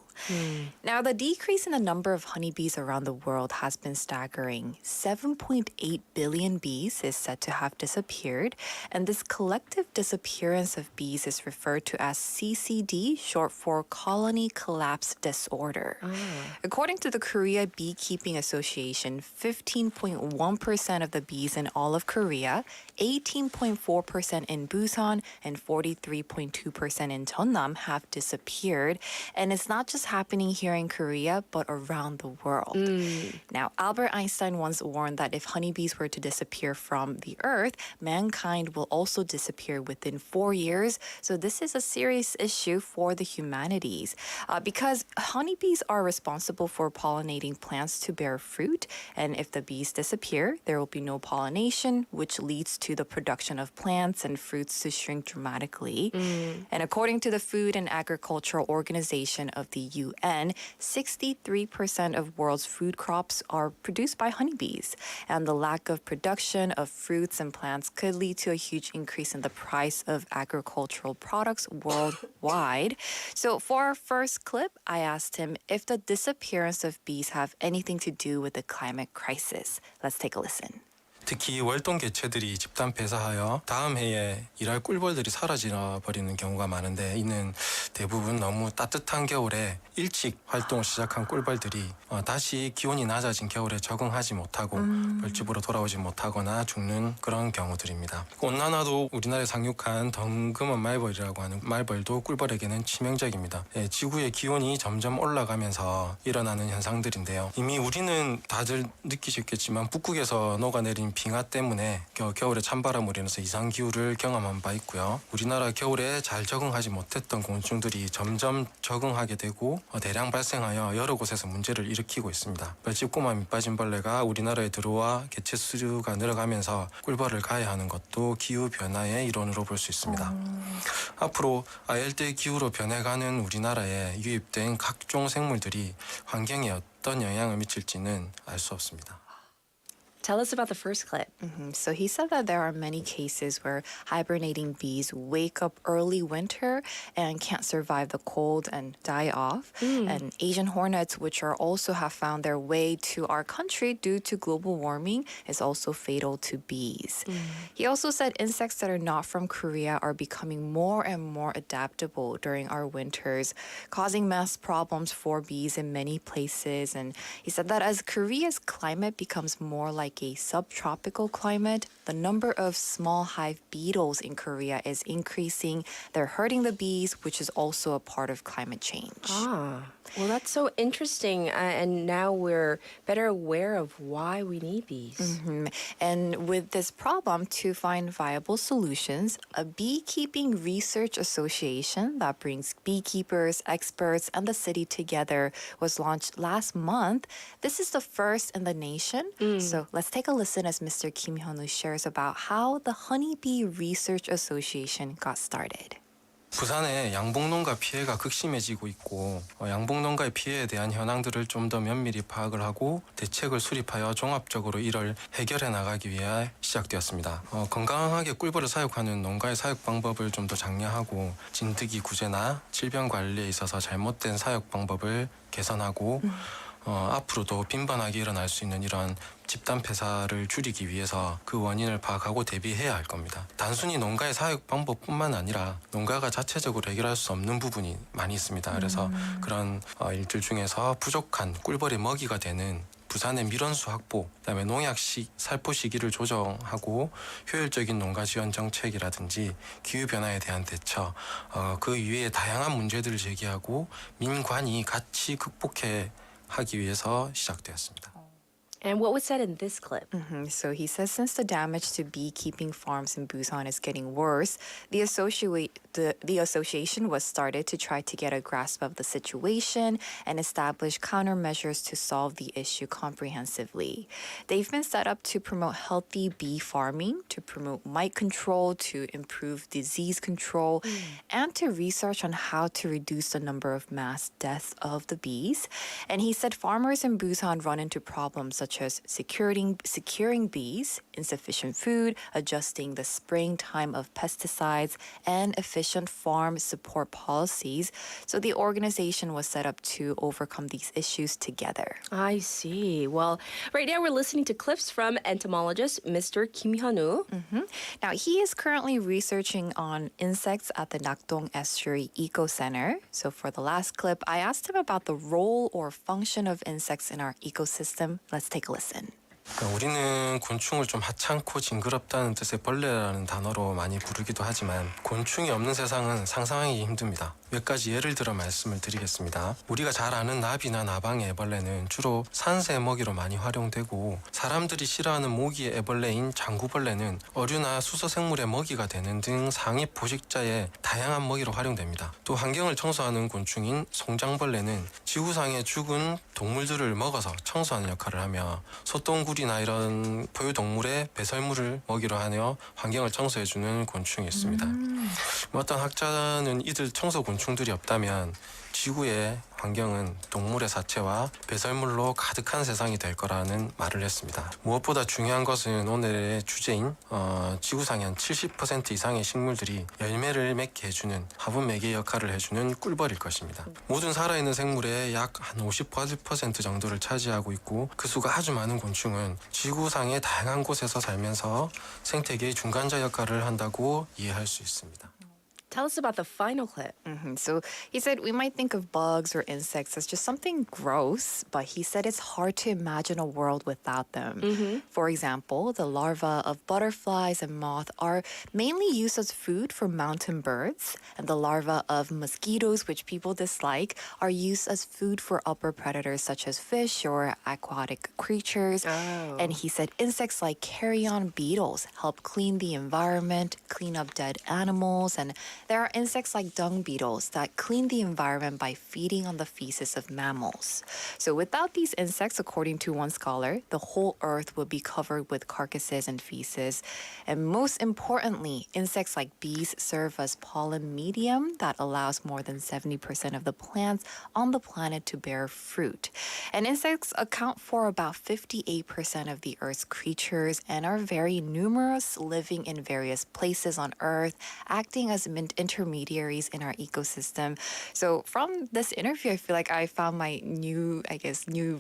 Now, the decrease in the number of honeybees around the world has been staggering. 7.8 billion bees is said to have disappeared, and this collective disappearance of bees is referred to as CCD, short for Colony Collapse Disorder. According to the Korea Beekeeping Association, 15.1% of the bees in all of Korea, 18.4% in Busan, and 43.2% in Jeonnam have disappeared. And it's not just happening here in Korea, but around the world. Now, Albert Einstein once warned that if honeybees were to disappear from the earth, mankind will also disappear within 4 years. So this is a serious issue for the humanities because honeybees are responsible for pollinating plants to bear fruit. And if the bees disappear, there will be no pollination, which leads to the production of plants and fruits to shrink dramatically. And according to the Food and Agricultural Organization of the UN, 63% of world's food crops are produced by honeybees. And the lack of production of fruits and plants could lead to a huge increase in the price of agricultural products worldwide. So for our first clip, I asked him if the disappearance of bees have anything to do with the climate crisis. Let's take a listen. 특히 월동 개체들이 집단 폐사하여 다음 해에 일할 꿀벌들이 사라져 버리는 경우가 많은데 이는 대부분 너무 따뜻한 겨울에 일찍 활동을 시작한 꿀벌들이 다시 기온이 낮아진 겨울에 적응하지 못하고 벌집으로 돌아오지 못하거나 죽는 그런 경우들입니다. 온난화도 우리나라에 상륙한 덩그먼 말벌이라고 하는 말벌도 꿀벌에게는 치명적입니다. 지구의 기온이 점점 올라가면서 일어나는 현상들인데요. 이미 우리는 다들 느끼셨겠지만 북극에서 녹아내린 빙하 때문에 겨울에 찬바람으로 인해서 이상기후를 경험한 바 있고요. 우리나라 겨울에 잘 적응하지 못했던 곤충들이 점점 적응하게 되고 대량 발생하여 여러 곳에서 문제를 일으키고 있습니다. 벌집 꼬마 밑빠진 벌레가 우리나라에 들어와 개체 수가 늘어가면서 꿀벌을 가해하는 것도 기후변화의 일원으로 볼 수 있습니다. 앞으로 열대 기후로 변해가는 우리나라에 유입된 각종 생물들이 환경에 어떤 영향을 미칠지는 알 수 없습니다. Tell us about the first clip. So he said that there are many cases where hibernating bees wake up early winter and can't survive the cold and die off. And Asian hornets, which are also have found their way to our country due to global warming, is also fatal to bees. He also said insects that are not from Korea are becoming more and more adaptable during our winters, causing mass problems for bees in many places. And he said that as Korea's climate becomes more like a subtropical climate, the number of small hive beetles in Korea is increasing. They're hurting the bees, which is also a part of climate change. Well, that's so interesting. And now we're better aware of why we need bees. And with this problem, to find viable solutions, a beekeeping research association that brings beekeepers, experts, and the city together was launched last month. This is the first in the nation. So let's take a listen as Mr. Kim Hyun-woo shares about how the Honeybee Research Association got started. 부산에 양봉농가 피해가 극심해지고 있고 양봉농가의 피해에 대한 현황들을 좀 더 면밀히 파악을 하고 대책을 수립하여 종합적으로 이를 해결해 나가기 위해 시작되었습니다. 건강하게 꿀벌을 사육하는 농가의 사육 방법을 좀 더 장려하고 진드기 구제나 질병 관리에 있어서 잘못된 사육 방법을 개선하고 앞으로도 빈번하게 일어날 수 있는 이런 집단 폐사를 줄이기 위해서 그 원인을 파악하고 대비해야 할 겁니다. 단순히 농가의 사육 방법뿐만 아니라 농가가 자체적으로 해결할 수 없는 부분이 많이 있습니다. 그래서 그런 일들 중에서 부족한 꿀벌의 먹이가 되는 부산의 밀원수 확보, 그다음에 농약 살포 시기를 조정하고 효율적인 농가 지원 정책이라든지 기후 변화에 대한 대처, 그 이외에 다양한 문제들을 제기하고 민관이 같이 극복해 하기 위해서 시작되었습니다. And what was said in this clip? So he says since the damage to beekeeping farms in Busan is getting worse, the association was started to try to get a grasp of the situation and establish countermeasures to solve the issue comprehensively. They've been set up to promote healthy bee farming, to promote mite control, to improve disease control, and to research on how to reduce the number of mass deaths of the bees. And he said farmers in Busan run into problems such as securing bees, insufficient food, adjusting the spraying time of pesticides, and efficient farm support policies. So the organization was set up to overcome these issues together. I see. Well, right now we're listening to clips from entomologist Mr. Kim Hyun-woo. Now, he is currently researching on insects at the Nakdong Estuary Eco Center. So for the last clip, I asked him about the role or function of insects in our ecosystem. Let's take a listen. 우리는 곤충을 좀 하찮고 징그럽다는 뜻의 벌레라는 단어로 많이 부르기도 하지만 곤충이 없는 세상은 상상하기 힘듭니다. 몇 가지 예를 들어 말씀을 드리겠습니다. 우리가 잘 아는 나비나 나방의 애벌레는 주로 산새 먹이로 많이 활용되고 사람들이 싫어하는 모기의 애벌레인 장구벌레는 어류나 수소생물의 먹이가 되는 등 상위 포식자의 다양한 먹이로 활용됩니다. 또 환경을 청소하는 곤충인 송장벌레는 지구상의 죽은 동물들을 먹어서 청소하는 역할을 하며 소똥구리나 이런 포유동물의 배설물을 먹이로 하여 환경을 청소해주는 곤충이 있습니다. 어떤 학자는 이들 청소 곤충들이 없다면 지구의 환경은 동물의 사체와 배설물로 가득한 세상이 될 거라는 말을 했습니다. 무엇보다 중요한 것은 오늘의 주제인 지구상의 한 70% 이상의 식물들이 열매를 맺게 해주는 화분 매개 역할을 해주는 꿀벌일 것입니다. 모든 살아있는 생물의 약 한 58% 정도를 차지하고 있고 그 수가 아주 많은 곤충은 지구상의 다양한 곳에서 살면서 생태계의 중간자 역할을 한다고 이해할 수 있습니다. Tell us about the final clip. So he said we might think of bugs or insects as just something gross, but he said it's hard to imagine a world without them. For example, the larvae of butterflies and moth are mainly used as food for mountain birds, and the larvae of mosquitoes, which people dislike, are used as food for upper predators such as fish or aquatic creatures. And he said insects like carrion beetles help clean the environment, clean up dead animals, and there are insects like dung beetles that clean the environment by feeding on the feces of mammals. So without these insects, according to one scholar, the whole earth would be covered with carcasses and feces. And most importantly, insects like bees serve as pollen medium that allows more than 70% of the plants on the planet to bear fruit. And insects account for about 58% of the Earth's creatures and are very numerous, living in various places on Earth, acting as intermediaries in our ecosystem. So from this interview, I feel like I found my new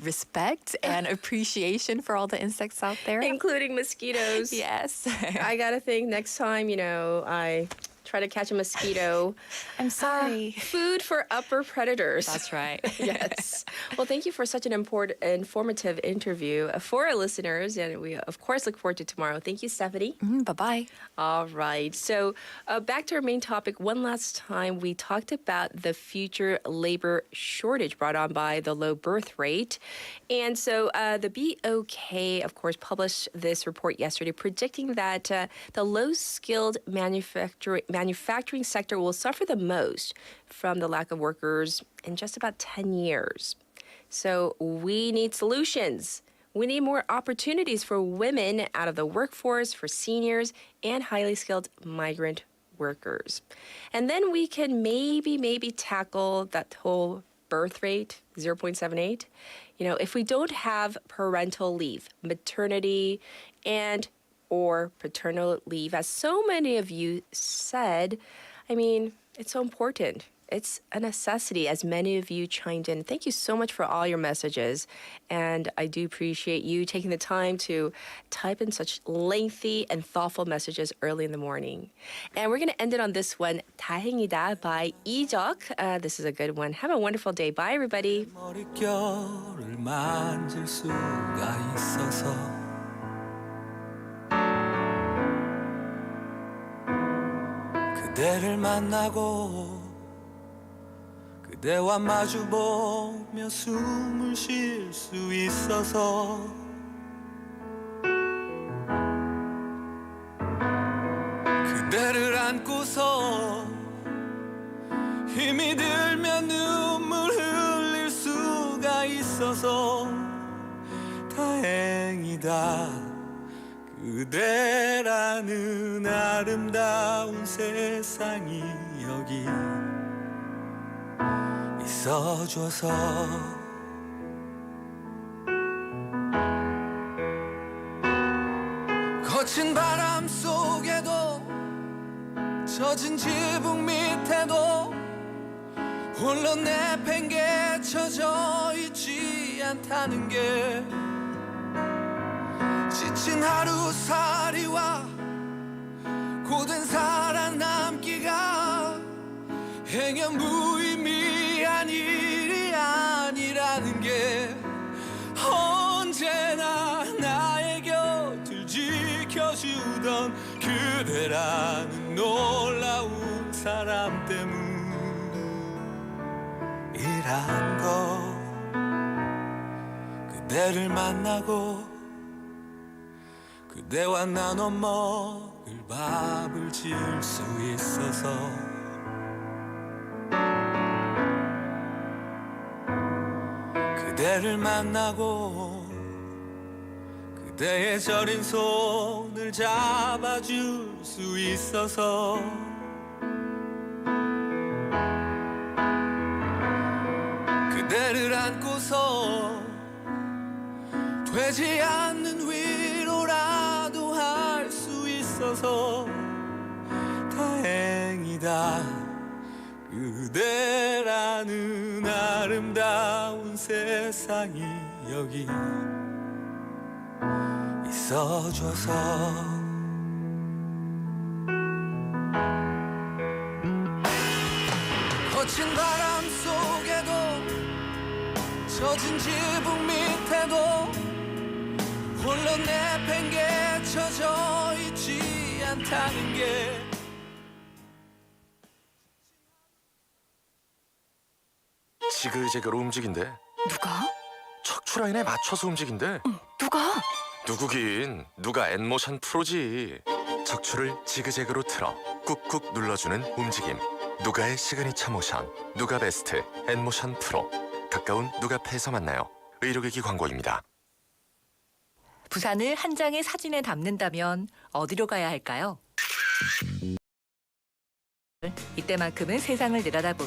respect and appreciation for all the insects out there. Including mosquitoes. Yes. I gotta think next time, I try to catch a mosquito. I'm sorry. Food for upper predators. That's right. Yes. Well, thank you for such an informative interview for our listeners. And we, of course, look forward to tomorrow. Thank you, Stephanie. Bye-bye. All right. So back to our main topic. One last time, we talked about the future labor shortage brought on by the low birth rate. And so the BOK, of course, published this report yesterday predicting that the low-skilled manufacturing sector will suffer the most from the lack of workers in just about 10 years. So we need solutions. We need more opportunities for women out of the workforce, for seniors, and highly skilled migrant workers. And then we can maybe tackle that whole birth rate, 0.78. If we don't have parental leave, maternity, and or paternal leave, as so many of you said, it's so important. It's a necessity, as many of you chimed in. Thank you so much for all your messages. And I do appreciate you taking the time to type in such lengthy and thoughtful messages early in the morning. And we're going to end it on this one, 다행이다 by 이적. This is a good one. Have a wonderful day. Bye, everybody. 머릿결을 만질 수가 있어서 그대를 만나고 그대와 마주보며 숨을 쉴 수 있어서 안고서 힘이 들면 눈물 흘릴 수가 있어서 다행이다. 그대라는 아름다운 세상이 여기 있어줘서. 거친 바람 속에도 젖은 지붕 밑에도 홀로 내팽개쳐져 있지 않다는 게 지친 하루살이와 고된 살아남기가 행여 무의미한 일이 아니라는 게 언제나 나의 곁을 지켜주던 그대라는 놀라운 사람 때문이란 거. 그대를 만나고 그대와 나눠 먹을 밥을 지을 수 있어서. 그대를 만나고 그대의 저린 손을 잡아줄 수 있어서. 그대를 안고서 되지 않는 위로라도 할 수 있어서 다행이다. 그대라는 아름다운 세상이 여기 있어줘서. 거친 바람 속에도 젖은 지붕 밑에도 홀로 내팽개쳐져 있지 않다는 게 지글지글 움직인대. 누가? 척추라인에 맞춰서 움직인대. 누가? 누구긴 누가 엔모션 프로지. 척추를 지그재그로 틀어 꾹꾹 눌러주는 움직임. 누가의 시그니처 모션. 누가 베스트 엔모션 프로. 가까운 누가페에서 만나요. 의료기기 광고입니다. 부산을 한 장의 사진에 담는다면 어디로 가야 할까요? 이때만큼은 세상을 내려다보면